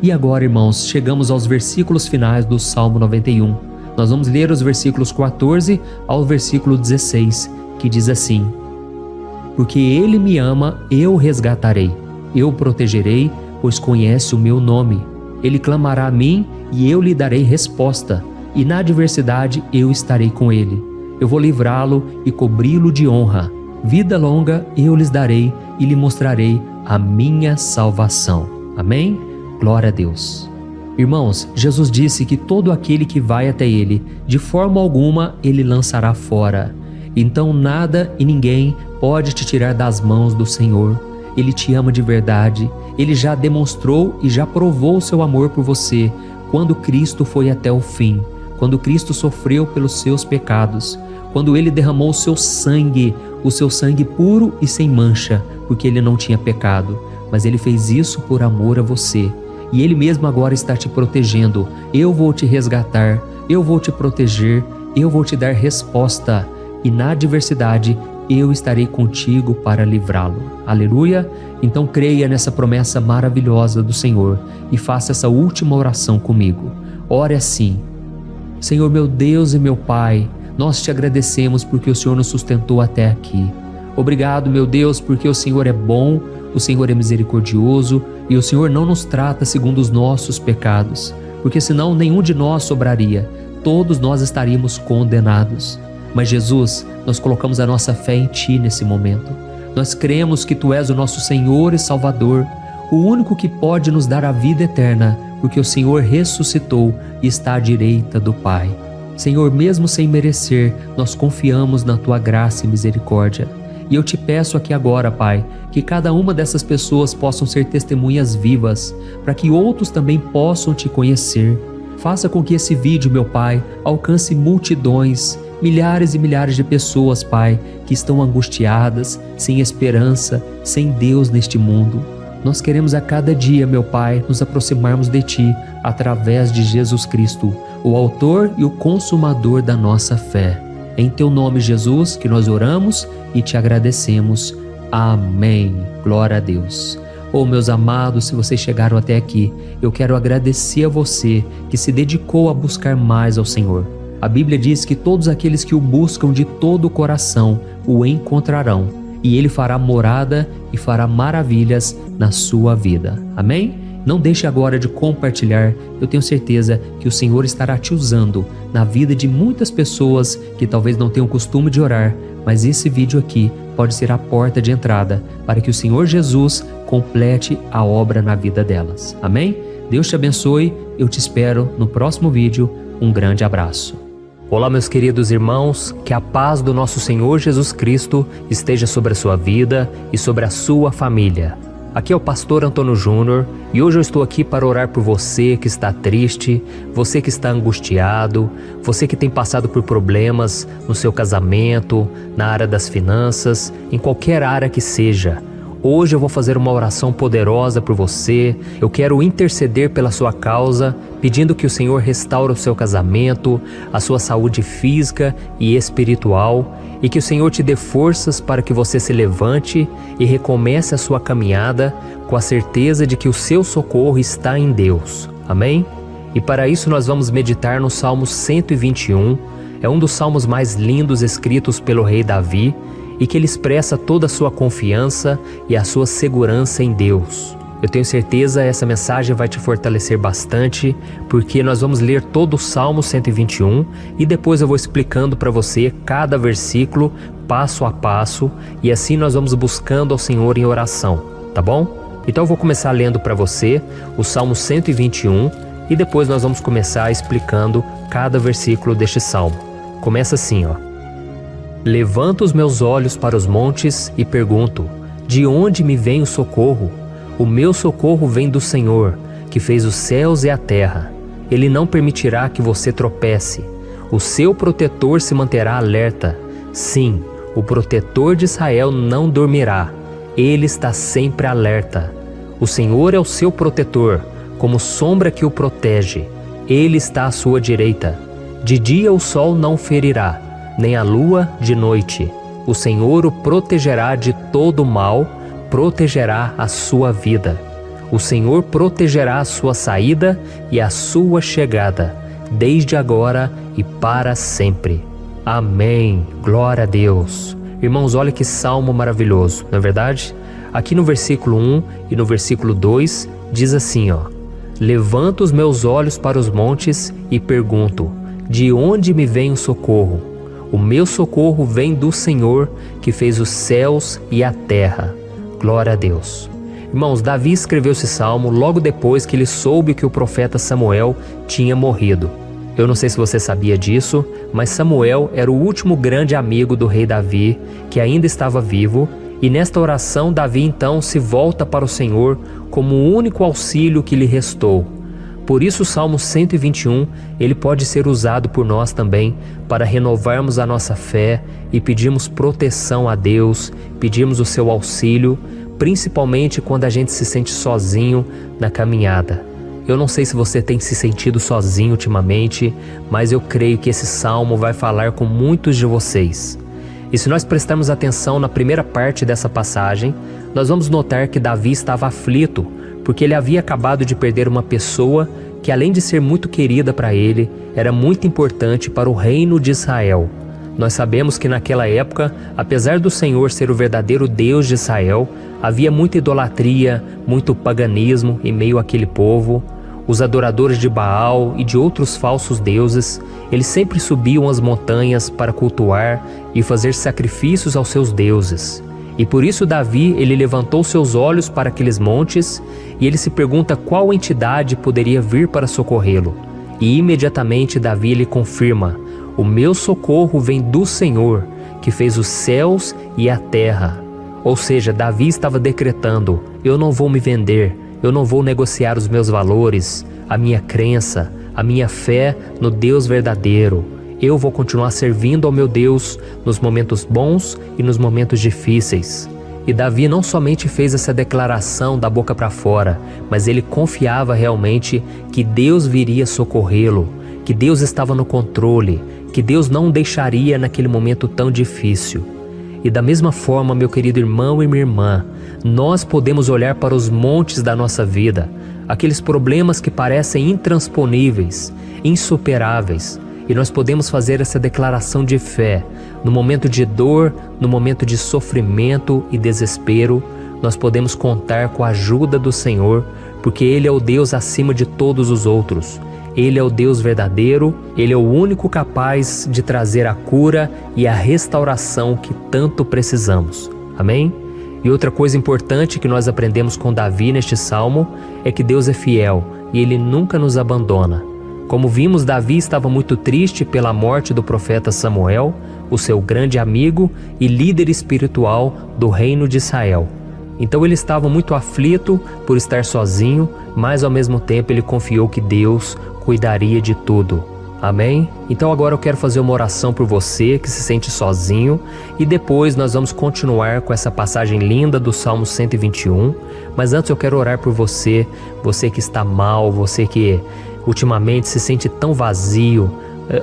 E agora, irmãos, chegamos aos versículos finais do Salmo 91. Nós vamos ler os versículos 14 ao versículo 16, que diz assim: Porque Ele me ama, eu o resgatarei. Eu o protegerei, pois conhece o meu nome. Ele clamará a mim e eu lhe darei resposta, e na adversidade eu estarei com ele. Eu vou livrá-lo e cobri-lo de honra. Vida longa eu lhes darei e lhe mostrarei a minha salvação. Amém? Glória a Deus. Irmãos, Jesus disse que todo aquele que vai até ele, de forma alguma ele lançará fora. Então nada e ninguém pode te tirar das mãos do Senhor. Ele te ama de verdade. Ele já demonstrou e já provou o seu amor por você quando Cristo foi até o fim, quando Cristo sofreu pelos seus pecados, quando Ele derramou o seu sangue puro e sem mancha, porque Ele não tinha pecado, mas Ele fez isso por amor a você. E Ele mesmo agora está te protegendo. Eu vou te resgatar, eu vou te proteger, eu vou te dar resposta, e na adversidade eu estarei contigo para livrá-lo. Aleluia! Então creia nessa promessa maravilhosa do Senhor e faça essa última oração comigo. Ore assim: Senhor, meu Deus e meu Pai, nós te agradecemos porque o Senhor nos sustentou até aqui. Obrigado, meu Deus, porque o Senhor é bom, o Senhor é misericordioso e o Senhor não nos trata segundo os nossos pecados, porque senão nenhum de nós sobraria, todos nós estaríamos condenados. Mas Jesus, nós colocamos a nossa fé em Ti nesse momento. Nós cremos que Tu és o nosso Senhor e Salvador, o único que pode nos dar a vida eterna, porque o Senhor ressuscitou e está à direita do Pai. Senhor, mesmo sem merecer, nós confiamos na Tua graça e misericórdia. E eu te peço aqui agora, Pai, que cada uma dessas pessoas possam ser testemunhas vivas, para que outros também possam Te conhecer. Faça com que esse vídeo, meu Pai, alcance multidões, milhares e milhares de pessoas, Pai, que estão angustiadas, sem esperança, sem Deus neste mundo. Nós queremos a cada dia, meu Pai, nos aproximarmos de Ti através de Jesus Cristo, o autor e o consumador da nossa fé. Em teu nome, Jesus, que nós oramos e te agradecemos. Amém. Glória a Deus. Meus amados, se vocês chegaram até aqui, eu quero agradecer a você que se dedicou a buscar mais ao Senhor. A Bíblia diz que todos aqueles que o buscam de todo o coração o encontrarão, e Ele fará morada e fará maravilhas na sua vida. Amém? Não deixe agora de compartilhar, eu tenho certeza que o Senhor estará te usando na vida de muitas pessoas que talvez não tenham costume de orar, mas esse vídeo aqui pode ser a porta de entrada para que o Senhor Jesus complete a obra na vida delas. Amém? Deus te abençoe, eu te espero no próximo vídeo. Um grande abraço. Olá, meus queridos irmãos, que a paz do nosso Senhor Jesus Cristo esteja sobre a sua vida e sobre a sua família. Aqui é o pastor Antônio Júnior e hoje eu estou aqui para orar por você que está triste, você que está angustiado, você que tem passado por problemas no seu casamento, na área das finanças, em qualquer área que seja. Hoje eu vou fazer uma oração poderosa por você. Eu quero interceder pela sua causa, pedindo que o Senhor restaure o seu casamento, a sua saúde física e espiritual, e que o Senhor te dê forças para que você se levante e recomece a sua caminhada com a certeza de que o seu socorro está em Deus. Amém? E para isso nós vamos meditar no Salmo 121. É um dos salmos mais lindos escritos pelo rei Davi, e que ele expressa toda a sua confiança e a sua segurança em Deus. Eu tenho certeza essa mensagem vai te fortalecer bastante, porque nós vamos ler todo o Salmo 121 e depois eu vou explicando para você cada versículo, passo a passo, e assim nós vamos buscando ao Senhor em oração, tá bom? Então eu vou começar lendo para você o Salmo 121 e depois nós vamos começar explicando cada versículo deste salmo. Começa assim, ó. Levanto os meus olhos para os montes e pergunto: de onde me vem o socorro? O meu socorro vem do Senhor, que fez os céus e a terra. Ele não permitirá que você tropece. O seu protetor se manterá alerta. Sim, o protetor de Israel não dormirá. Ele está sempre alerta. O Senhor é o seu protetor, como sombra que o protege. Ele está à sua direita. De dia o sol não o ferirá, nem a lua de noite. O Senhor o protegerá de todo mal, protegerá a sua vida. O Senhor protegerá a sua saída e a sua chegada, desde agora e para sempre. Amém. Glória a Deus. Irmãos, olha que salmo maravilhoso, não é verdade? Aqui no versículo 1 e no versículo 2 diz assim, ó: Levanto os meus olhos para os montes e pergunto: de onde me vem o socorro? O meu socorro vem do Senhor, que fez os céus e a terra. Glória a Deus. Irmãos, Davi escreveu esse salmo logo depois que ele soube que o profeta Samuel tinha morrido. Eu não sei se você sabia disso, mas Samuel era o último grande amigo do rei Davi, que ainda estava vivo, e nesta oração Davi então se volta para o Senhor como o único auxílio que lhe restou. Por isso o Salmo 121, ele pode ser usado por nós também para renovarmos a nossa fé e pedirmos proteção a Deus, pedirmos o seu auxílio, principalmente quando a gente se sente sozinho na caminhada. Eu não sei se você tem se sentido sozinho ultimamente, mas eu creio que esse salmo vai falar com muitos de vocês. E se nós prestarmos atenção na primeira parte dessa passagem, nós vamos notar que Davi estava aflito, porque ele havia acabado de perder uma pessoa que, além de ser muito querida para ele, era muito importante para o reino de Israel. Nós sabemos que naquela época, apesar do Senhor ser o verdadeiro Deus de Israel, havia muita idolatria, muito paganismo em meio àquele povo. Os adoradores de Baal e de outros falsos deuses, eles sempre subiam as montanhas para cultuar e fazer sacrifícios aos seus deuses. E por isso Davi, ele levantou seus olhos para aqueles montes e ele se pergunta qual entidade poderia vir para socorrê-lo. E imediatamente Davi lhe confirma: o meu socorro vem do Senhor, que fez os céus e a terra. Ou seja, Davi estava decretando: eu não vou me vender, eu não vou negociar os meus valores, a minha crença, a minha fé no Deus verdadeiro. Eu vou continuar servindo ao meu Deus nos momentos bons e nos momentos difíceis. E Davi não somente fez essa declaração da boca para fora, mas ele confiava realmente que Deus viria socorrê-lo, que Deus estava no controle, que Deus não o deixaria naquele momento tão difícil. E da mesma forma, meu querido irmão e minha irmã, nós podemos olhar para os montes da nossa vida, aqueles problemas que parecem intransponíveis, insuperáveis, e nós podemos fazer essa declaração de fé. No momento de dor, no momento de sofrimento e desespero, nós podemos contar com a ajuda do Senhor, porque Ele é o Deus acima de todos os outros. Ele é o Deus verdadeiro, Ele é o único capaz de trazer a cura e a restauração que tanto precisamos. Amém? E outra coisa importante que nós aprendemos com Davi neste salmo é que Deus é fiel e Ele nunca nos abandona. Como vimos, Davi estava muito triste pela morte do profeta Samuel, o seu grande amigo e líder espiritual do reino de Israel. Então ele estava muito aflito por estar sozinho, mas ao mesmo tempo ele confiou que Deus cuidaria de tudo. Amém? Então agora eu quero fazer uma oração por você que se sente sozinho e depois nós vamos continuar com essa passagem linda do Salmo 121. Mas antes eu quero orar por você, você que está mal, você que ultimamente se sente tão vazio,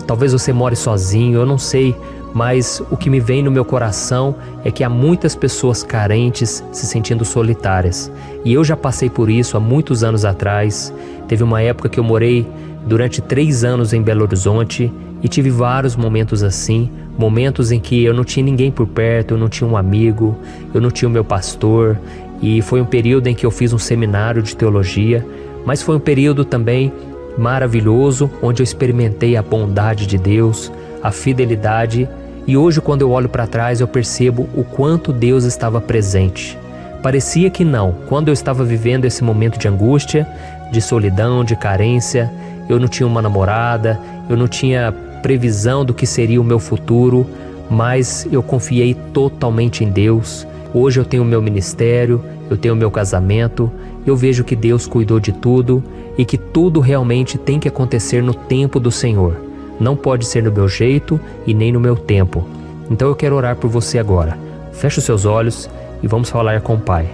talvez você more sozinho, eu não sei, mas o que me vem no meu coração é que há muitas pessoas carentes se sentindo solitárias. E eu já passei por isso há muitos anos atrás. Teve uma época que eu morei durante 3 anos em Belo Horizonte e tive vários momentos assim, momentos em que eu não tinha ninguém por perto, eu não tinha um amigo, eu não tinha o meu pastor, e foi um período em que eu fiz um seminário de teologia, mas foi um período também maravilhoso, onde eu experimentei a bondade de Deus, a fidelidade, e hoje quando eu olho para trás eu percebo o quanto Deus estava presente. Parecia que não, quando eu estava vivendo esse momento de angústia, de solidão, de carência, eu não tinha uma namorada, eu não tinha previsão do que seria o meu futuro, mas eu confiei totalmente em Deus. Hoje eu tenho o meu ministério, eu tenho o meu casamento, eu vejo que Deus cuidou de tudo e que tudo realmente tem que acontecer no tempo do Senhor. Não pode ser no meu jeito e nem no meu tempo. Então eu quero orar por você agora. Feche os seus olhos e vamos falar com o Pai.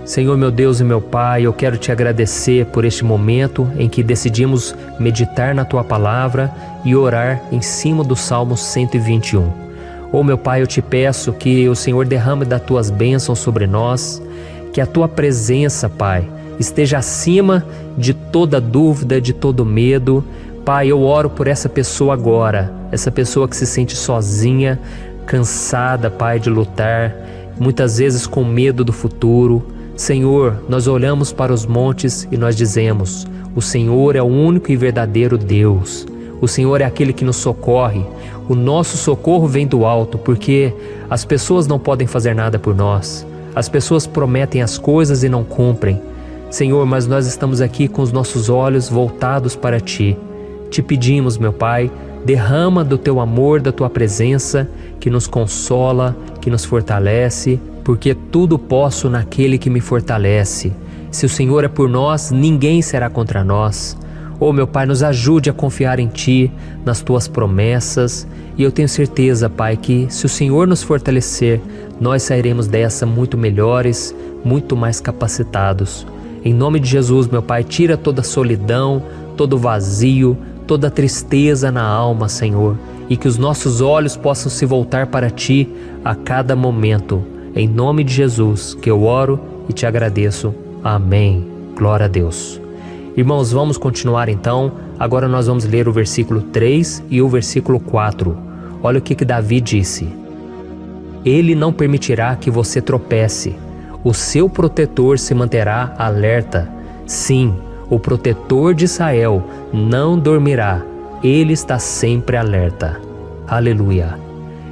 Senhor, meu Deus e meu Pai, eu quero te agradecer por este momento em que decidimos meditar na Tua Palavra e orar em cima do Salmo 121. Oh, meu Pai, eu te peço que o Senhor derrame das Tuas bênçãos sobre nós, que a Tua presença, Pai, esteja acima de toda dúvida, de todo medo. Pai, eu oro por essa pessoa agora, essa pessoa que se sente sozinha, cansada, Pai, de lutar, muitas vezes com medo do futuro. Senhor, nós olhamos para os montes e nós dizemos: o Senhor é o único e verdadeiro Deus. O Senhor é aquele que nos socorre. O nosso socorro vem do alto, porque as pessoas não podem fazer nada por nós. As pessoas prometem as coisas e não cumprem. Senhor, mas nós estamos aqui com os nossos olhos voltados para Ti. Te pedimos, meu Pai, derrama do Teu amor, da Tua presença, que nos consola, que nos fortalece, porque tudo posso naquele que me fortalece. Se o Senhor é por nós, ninguém será contra nós. Oh, meu Pai, nos ajude a confiar em Ti, nas Tuas promessas, e eu tenho certeza, Pai, que se o Senhor nos fortalecer, nós sairemos dessa muito melhores, muito mais capacitados. Em nome de Jesus, meu Pai, tira toda a solidão, todo vazio, toda tristeza na alma, Senhor, e que os nossos olhos possam se voltar para Ti a cada momento. Em nome de Jesus que eu oro e te agradeço. Amém. Glória a Deus. Irmãos, vamos continuar então. Agora nós vamos ler o versículo 3 e o versículo 4. Olha o que Davi disse: Ele não permitirá que você tropece. O seu protetor se manterá alerta. Sim, o protetor de Israel não dormirá. Ele está sempre alerta. Aleluia.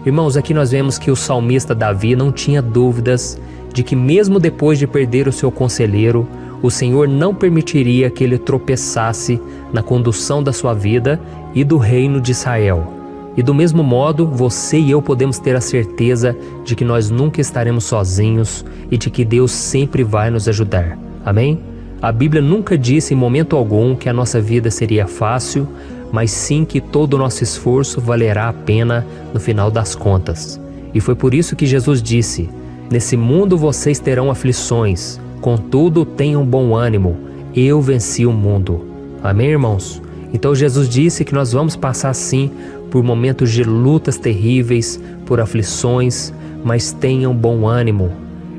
Irmãos, aqui nós vemos que o salmista Davi não tinha dúvidas de que mesmo depois de perder o seu conselheiro, o Senhor não permitiria que ele tropeçasse na condução da sua vida e do reino de Israel. E do mesmo modo, você e eu podemos ter a certeza de que nós nunca estaremos sozinhos e de que Deus sempre vai nos ajudar. Amém? A Bíblia nunca disse em momento algum que a nossa vida seria fácil, mas sim que todo o nosso esforço valerá a pena no final das contas. E foi por isso que Jesus disse: Nesse mundo vocês terão aflições, contudo tenham bom ânimo, eu venci o mundo. Amém, irmãos? Então Jesus disse que nós vamos passar sim por momentos de lutas terríveis, por aflições, mas tenham bom ânimo.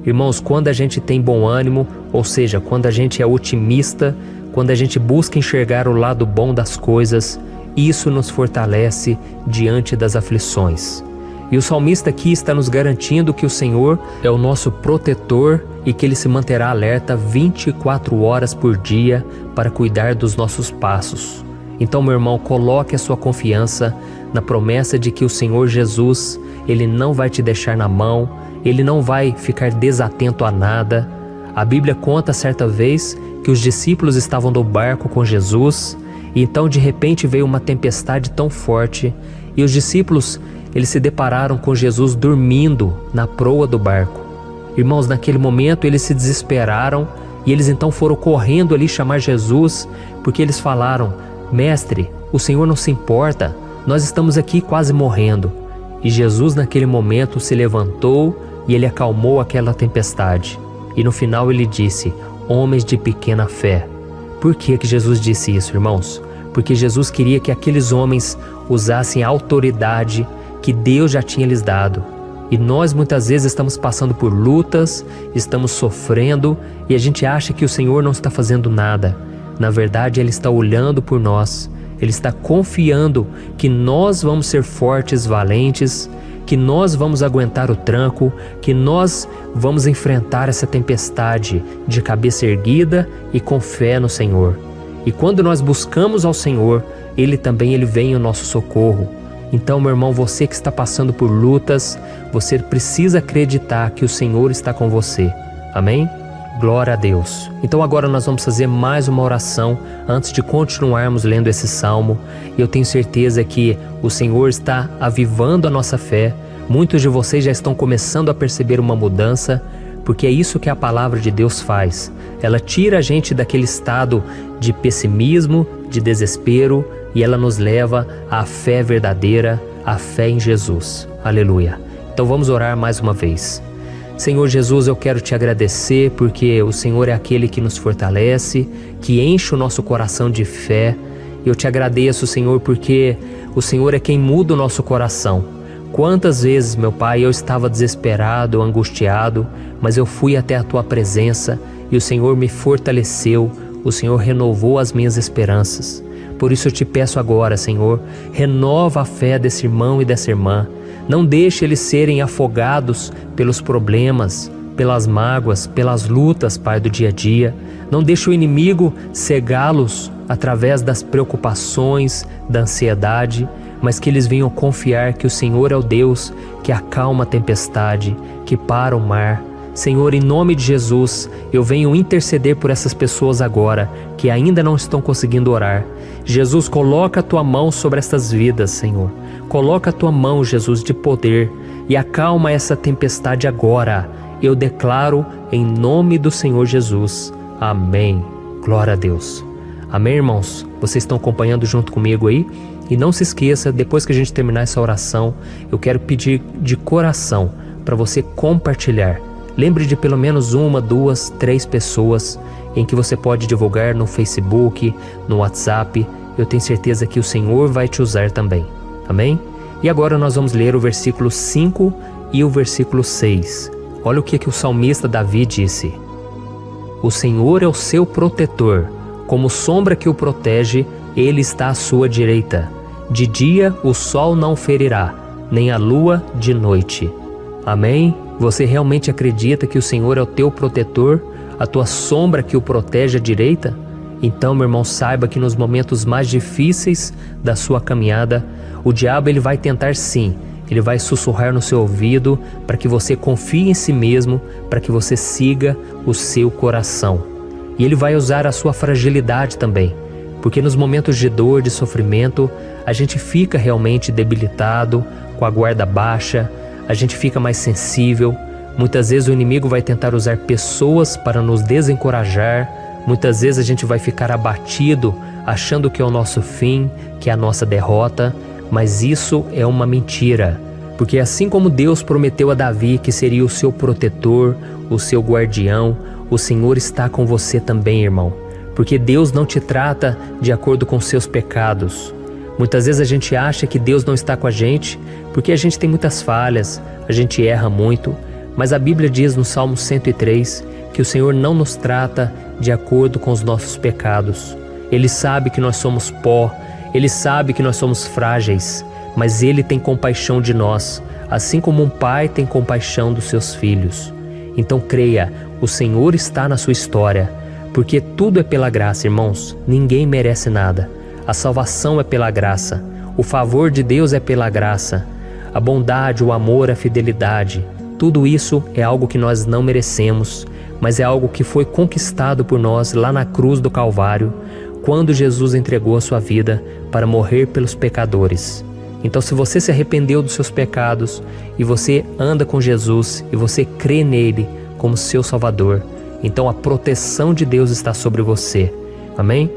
Irmãos, quando a gente tem bom ânimo, ou seja, quando a gente é otimista, quando a gente busca enxergar o lado bom das coisas, isso nos fortalece diante das aflições. E o salmista aqui está nos garantindo que o Senhor é o nosso protetor e que Ele se manterá alerta 24 horas por dia para cuidar dos nossos passos. Então, meu irmão, coloque a sua confiança na promessa de que o Senhor Jesus, Ele não vai te deixar na mão, Ele não vai ficar desatento a nada. A Bíblia conta certa vez que os discípulos estavam no barco com Jesus e então de repente veio uma tempestade tão forte e os discípulos eles se depararam com Jesus dormindo na proa do barco. Irmãos, naquele momento eles se desesperaram e eles então foram correndo ali chamar Jesus, porque eles falaram: Mestre, o Senhor não se importa, nós estamos aqui quase morrendo. E Jesus naquele momento se levantou e Ele acalmou aquela tempestade. E no final Ele disse: homens de pequena fé. Por que Jesus disse isso, irmãos? Porque Jesus queria que aqueles homens usassem a autoridade que Deus já tinha lhes dado. E nós muitas vezes estamos passando por lutas, estamos sofrendo e a gente acha que o Senhor não está fazendo nada. Na verdade, Ele está olhando por nós, Ele está confiando que nós vamos ser fortes, valentes, que nós vamos aguentar o tranco, que nós vamos enfrentar essa tempestade de cabeça erguida e com fé no Senhor. E quando nós buscamos ao Senhor, Ele vem ao nosso socorro. Então, meu irmão, você que está passando por lutas, você precisa acreditar que o Senhor está com você. Amém? Glória a Deus. Então agora nós vamos fazer mais uma oração antes de continuarmos lendo esse salmo. Eu tenho certeza que o Senhor está avivando a nossa fé. Muitos de vocês já estão começando a perceber uma mudança, porque é isso que a palavra de Deus faz. Ela tira a gente daquele estado de pessimismo, de desespero, e ela nos leva à fé verdadeira, à fé em Jesus. Aleluia. Então vamos orar mais uma vez. Senhor Jesus, eu quero te agradecer porque o Senhor é aquele que nos fortalece, que enche o nosso coração de fé. Eu te agradeço, Senhor, porque o Senhor é quem muda o nosso coração. Quantas vezes, meu Pai, eu estava desesperado, angustiado, mas eu fui até a Tua presença e o Senhor me fortaleceu, o Senhor renovou as minhas esperanças. Por isso eu te peço agora, Senhor, renova a fé desse irmão e dessa irmã. Não deixe eles serem afogados pelos problemas, pelas mágoas, pelas lutas, Pai, do dia a dia. Não deixe o inimigo cegá-los através das preocupações, da ansiedade, mas que eles venham confiar que o Senhor é o Deus que acalma a tempestade, que para o mar. Senhor, em nome de Jesus, eu venho interceder por essas pessoas agora que ainda não estão conseguindo orar. Jesus, coloca a Tua mão sobre estas vidas, Senhor. Coloca a Tua mão, Jesus, de poder e acalma essa tempestade agora. Eu declaro em nome do Senhor Jesus. Amém. Glória a Deus. Amém, irmãos? Vocês estão acompanhando junto comigo aí? E não se esqueça, depois que a gente terminar essa oração, eu quero pedir de coração para você compartilhar. Lembre de pelo menos 1, 2, 3 pessoas em que você pode divulgar no Facebook, no WhatsApp. Eu tenho certeza que o Senhor vai te usar também. Amém? E agora nós vamos ler o versículo 5 e o versículo 6. Olha o que o salmista Davi disse. O Senhor é o seu protetor, como sombra que o protege, Ele está à sua direita. De dia o sol não ferirá, nem a lua de noite. Amém? Você realmente acredita que o Senhor é o teu protetor, a tua sombra que o protege à direita? Então, meu irmão, saiba que nos momentos mais difíceis da sua caminhada, o diabo ele vai tentar sim, ele vai sussurrar no seu ouvido para que você confie em si mesmo, para que você siga o seu coração. E ele vai usar a sua fragilidade também, porque nos momentos de dor, de sofrimento, a gente fica realmente debilitado, com a guarda baixa, a gente fica mais sensível. Muitas vezes o inimigo vai tentar usar pessoas para nos desencorajar. Muitas vezes a gente vai ficar abatido, achando que é o nosso fim, que é a nossa derrota. Mas isso é uma mentira. Porque assim como Deus prometeu a Davi que seria o seu protetor, o seu guardião, o Senhor está com você também, irmão. porque Deus não te trata de acordo com seus pecados. Muitas vezes a gente acha que Deus não está com a gente porque a gente tem muitas falhas, a gente erra muito, mas a Bíblia diz no Salmo 103 que o Senhor não nos trata de acordo com os nossos pecados. Ele sabe que nós somos pó, Ele sabe que nós somos frágeis, mas Ele tem compaixão de nós, assim como um pai tem compaixão dos seus filhos. Então creia, o Senhor está na sua história, porque tudo é pela graça, irmãos, ninguém merece nada. A salvação é pela graça, o favor de Deus é pela graça, a bondade, o amor, a fidelidade, tudo isso é algo que nós não merecemos, mas é algo que foi conquistado por nós lá na cruz do Calvário, quando Jesus entregou a sua vida para morrer pelos pecadores. Então, se você se arrependeu dos seus pecados e você anda com Jesus e você crê nele como seu Salvador, então a proteção de Deus está sobre você. Amém?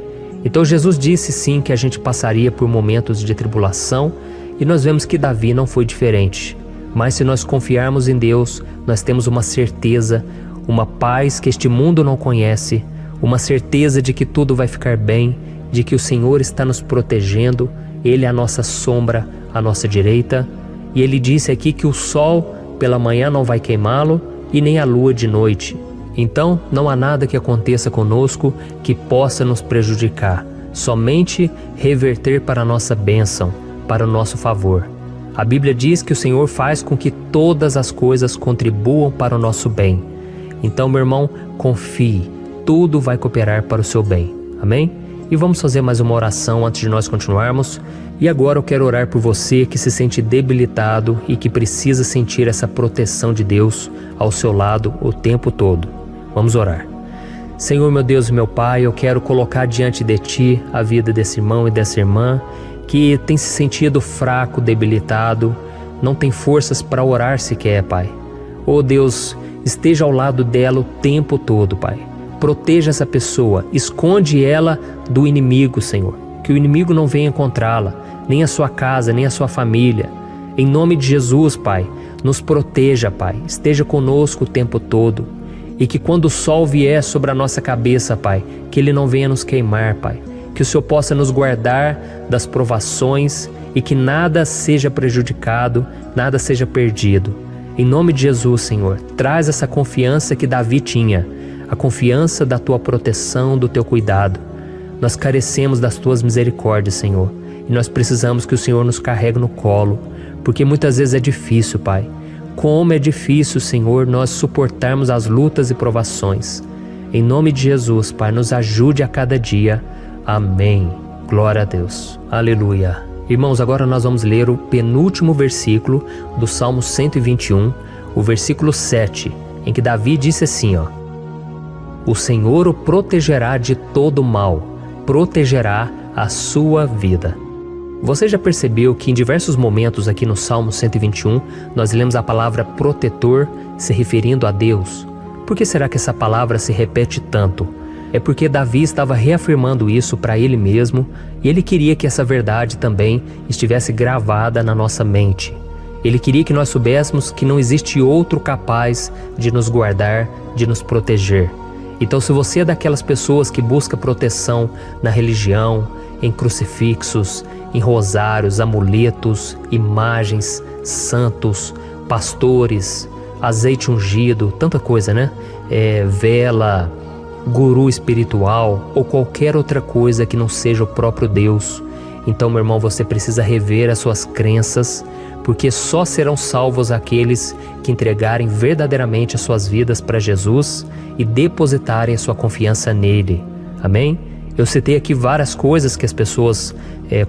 Então Jesus disse sim que a gente passaria por momentos de tribulação e nós vemos que Davi não foi diferente. Mas se nós confiarmos em Deus, nós temos uma certeza, uma paz que este mundo não conhece, uma certeza de que tudo vai ficar bem, de que o Senhor está nos protegendo, Ele é a nossa sombra, à nossa direita. E Ele disse aqui que o sol pela manhã não vai queimá-lo e nem a lua de noite. Então não há nada que aconteça conosco que possa nos prejudicar, somente reverter para a nossa bênção, para o nosso favor. A Bíblia diz que o Senhor faz com que todas as coisas contribuam para o nosso bem. Então, meu irmão, confie, tudo vai cooperar para o seu bem. Amém? E vamos fazer mais uma oração antes de nós continuarmos. E agora eu quero orar por você que se sente debilitado e que precisa sentir essa proteção de Deus ao seu lado o tempo todo. Vamos orar. Senhor, meu Deus e meu Pai, eu quero colocar diante de Ti a vida desse irmão e dessa irmã que tem se sentido fraco, debilitado, não tem forças para orar sequer, Pai. Oh Deus, esteja ao lado dela o tempo todo, Pai. Proteja essa pessoa, esconde ela do inimigo, Senhor. Que o inimigo não venha encontrá-la, nem a sua casa, nem a sua família. Em nome de Jesus, Pai, nos proteja, Pai. Esteja conosco o tempo todo. E que quando o sol vier sobre a nossa cabeça, Pai, que ele não venha nos queimar, Pai. Que o Senhor possa nos guardar das provações e que nada seja prejudicado, nada seja perdido. Em nome de Jesus, Senhor, traz essa confiança que Davi tinha, a confiança da Tua proteção, do Teu cuidado. Nós carecemos das Tuas misericórdias, Senhor, e nós precisamos que o Senhor nos carregue no colo, porque muitas vezes é difícil, Pai. Como é difícil, Senhor, nós suportarmos as lutas e provações. Em nome de Jesus, Pai, nos ajude a cada dia. Amém. Glória a Deus. Aleluia. Irmãos, agora nós vamos ler o penúltimo versículo do Salmo 121, o versículo 7, em que Davi disse assim, ó: O Senhor o protegerá de todo mal, protegerá a sua vida. Você já percebeu que em diversos momentos aqui no Salmo 121, nós lemos a palavra protetor se referindo a Deus? Por que será que essa palavra se repete tanto? É porque Davi estava reafirmando isso para ele mesmo e ele queria que essa verdade também estivesse gravada na nossa mente. Ele queria que nós soubéssemos que não existe outro capaz de nos guardar, de nos proteger. Então, se você é daquelas pessoas que busca proteção na religião, em crucifixos, em rosários, amuletos, imagens, santos, pastores, azeite ungido, tanta coisa, né? Vela, guru espiritual ou qualquer outra coisa que não seja o próprio Deus. Então, meu irmão, você precisa rever as suas crenças, porque só serão salvos aqueles que entregarem verdadeiramente as suas vidas para Jesus e depositarem a sua confiança nele. Amém? Eu citei aqui várias coisas que as pessoas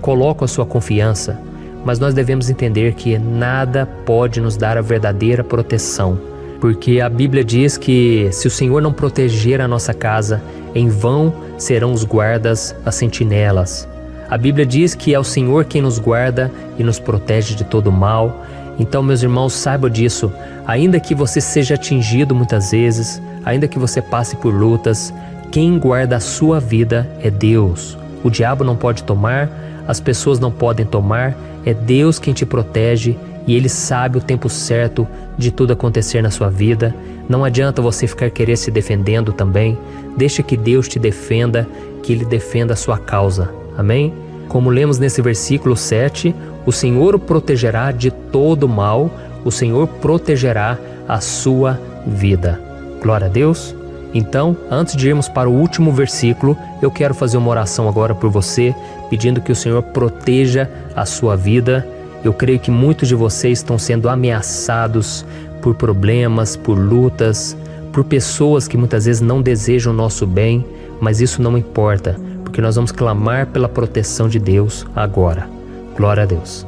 colocam a sua confiança, mas nós devemos entender que nada pode nos dar a verdadeira proteção, porque a Bíblia diz que se o Senhor não proteger a nossa casa, em vão serão os guardas, as sentinelas. A Bíblia diz que é o Senhor quem nos guarda e nos protege de todo mal. Então, meus irmãos, saibam disso. Ainda que você seja atingido muitas vezes, ainda que você passe por lutas, quem guarda a sua vida é Deus. O diabo não pode tomar, as pessoas não podem tomar, é Deus quem te protege e Ele sabe o tempo certo de tudo acontecer na sua vida. Não adianta você ficar querer se defendendo também. Deixa que Deus te defenda, que Ele defenda a sua causa. Amém? Como lemos nesse versículo 7, o Senhor o protegerá de todo mal, o Senhor protegerá a sua vida. Glória a Deus. Então, antes de irmos para o último versículo, eu quero fazer uma oração agora por você, pedindo que o Senhor proteja a sua vida. Eu creio que muitos de vocês estão sendo ameaçados por problemas, por lutas, por pessoas que muitas vezes não desejam o nosso bem, mas isso não importa, porque nós vamos clamar pela proteção de Deus agora. Glória a Deus.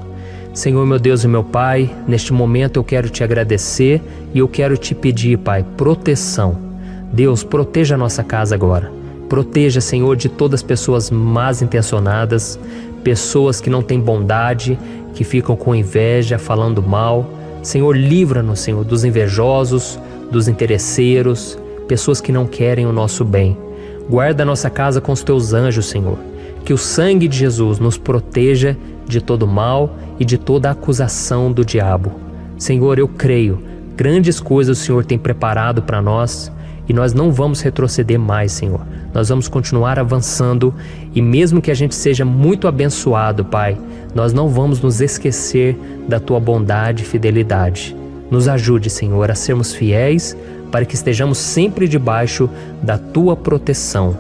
Senhor, meu Deus e meu Pai, neste momento eu quero te agradecer e eu quero te pedir, Pai, proteção. Deus, proteja a nossa casa agora. Proteja, Senhor, de todas as pessoas más intencionadas, pessoas que não têm bondade, que ficam com inveja, falando mal. Senhor, livra-nos, Senhor, dos invejosos, dos interesseiros, pessoas que não querem o nosso bem. Guarda a nossa casa com os teus anjos, Senhor. Que o sangue de Jesus nos proteja de todo mal e de toda acusação do diabo. Senhor, eu creio, grandes coisas o Senhor tem preparado para nós. E nós não vamos retroceder mais, Senhor. Nós vamos continuar avançando e mesmo que a gente seja muito abençoado, Pai, nós não vamos nos esquecer da Tua bondade e fidelidade. Nos ajude, Senhor, a sermos fiéis para que estejamos sempre debaixo da Tua proteção.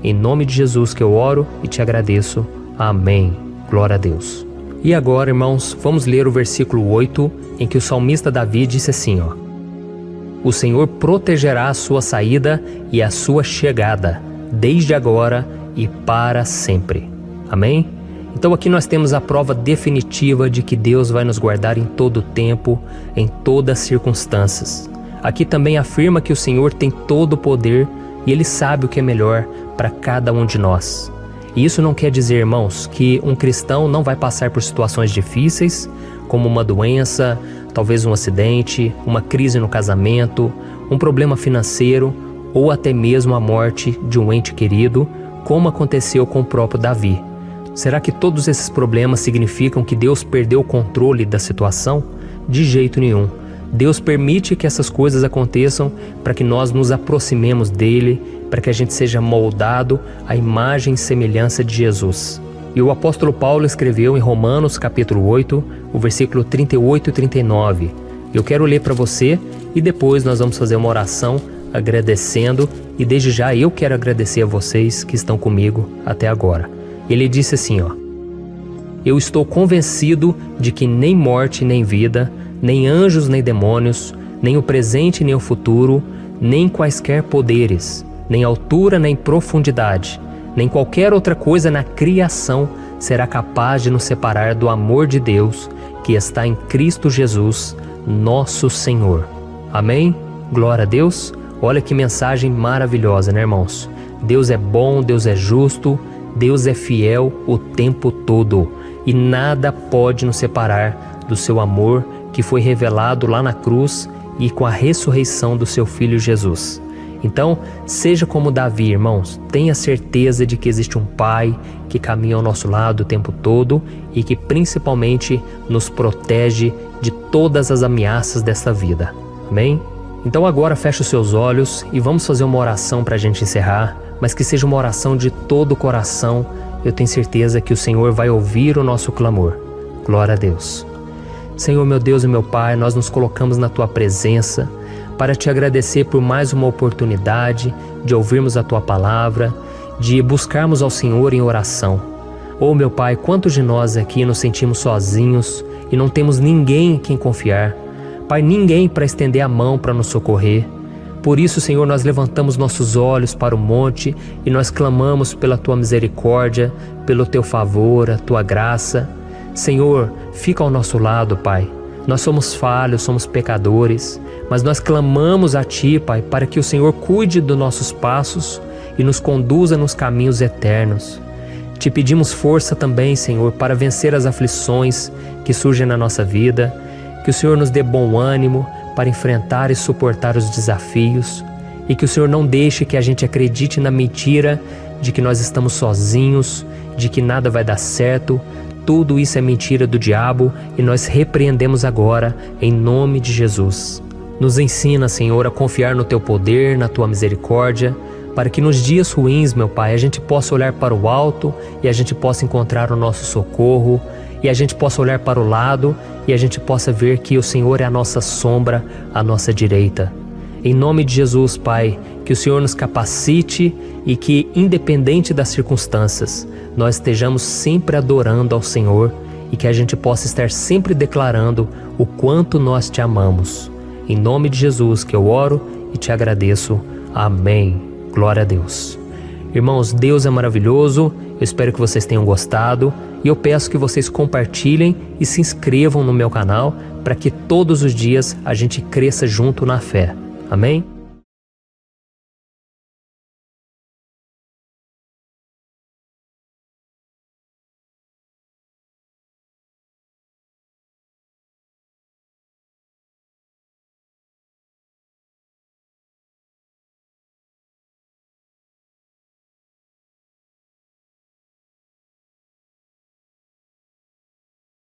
Em nome de Jesus que eu oro e te agradeço. Amém. Glória a Deus. E agora, irmãos, vamos ler o versículo 8, em que o salmista Davi disse assim, O Senhor protegerá a sua saída e a sua chegada, desde agora e para sempre. Amém? Então aqui nós temos a prova definitiva de que Deus vai nos guardar em todo o tempo, em todas as circunstâncias. Aqui também afirma que o Senhor tem todo o poder e Ele sabe o que é melhor para cada um de nós. E isso não quer dizer, irmãos, que um cristão não vai passar por situações difíceis, como uma doença, talvez um acidente, uma crise no casamento, um problema financeiro ou até mesmo a morte de um ente querido, como aconteceu com o próprio Davi. Será que todos esses problemas significam que Deus perdeu o controle da situação? De jeito nenhum. Deus permite que essas coisas aconteçam para que nós nos aproximemos dele, para que a gente seja moldado à imagem e semelhança de Jesus. E o apóstolo Paulo escreveu em Romanos capítulo 8, o versículo 38 e 39. Eu quero ler para você e depois nós vamos fazer uma oração agradecendo, e desde já eu quero agradecer a vocês que estão comigo até agora. Ele disse assim, Eu estou convencido de que nem morte nem vida, nem anjos nem demônios, nem o presente nem o futuro, nem quaisquer poderes, nem altura nem profundidade, nem qualquer outra coisa na criação será capaz de nos separar do amor de Deus que está em Cristo Jesus, nosso Senhor. Amém? Glória a Deus. Olha que mensagem maravilhosa, né, irmãos? Deus é bom, Deus é justo, Deus é fiel o tempo todo e nada pode nos separar do seu amor que foi revelado lá na cruz e com a ressurreição do seu Filho Jesus. Então, seja como Davi, irmãos, tenha certeza de que existe um Pai que caminha ao nosso lado o tempo todo e que principalmente nos protege de todas as ameaças desta vida. Amém? Então agora feche os seus olhos e vamos fazer uma oração para a gente encerrar, mas que seja uma oração de todo o coração. Eu tenho certeza que o Senhor vai ouvir o nosso clamor. Glória a Deus. Senhor, meu Deus e meu Pai, nós nos colocamos na Tua presença para Te agradecer por mais uma oportunidade de ouvirmos a Tua palavra, de buscarmos ao Senhor em oração. Oh, meu Pai, quantos de nós aqui nos sentimos sozinhos e não temos ninguém em quem confiar. Pai, ninguém para estender a mão para nos socorrer. Por isso, Senhor, nós levantamos nossos olhos para o monte e nós clamamos pela Tua misericórdia, pelo Teu favor, a Tua graça. Senhor, fica ao nosso lado, Pai. Nós somos falhos, somos pecadores, mas nós clamamos a Ti, Pai, para que o Senhor cuide dos nossos passos e nos conduza nos caminhos eternos. Te pedimos força também, Senhor, para vencer as aflições que surgem na nossa vida, que o Senhor nos dê bom ânimo para enfrentar e suportar os desafios e que o Senhor não deixe que a gente acredite na mentira de que nós estamos sozinhos, de que nada vai dar certo. tudo isso é mentira do diabo e nós repreendemos agora em nome de Jesus. Nos ensina, Senhor, a confiar no Teu poder, na Tua misericórdia, para que nos dias ruins, meu Pai, a gente possa olhar para o alto e a gente possa encontrar o nosso socorro, e a gente possa olhar para o lado e a gente possa ver que o Senhor é a nossa sombra, à nossa direita. Em nome de Jesus, Pai, que o Senhor nos capacite e que, independente das circunstâncias, nós estejamos sempre adorando ao Senhor e que a gente possa estar sempre declarando o quanto nós Te amamos. Em nome de Jesus que eu oro e Te agradeço. Amém. Glória a Deus. Irmãos, Deus é maravilhoso, eu espero que vocês tenham gostado e eu peço que vocês compartilhem e se inscrevam no meu canal para que todos os dias a gente cresça junto na fé. Amém?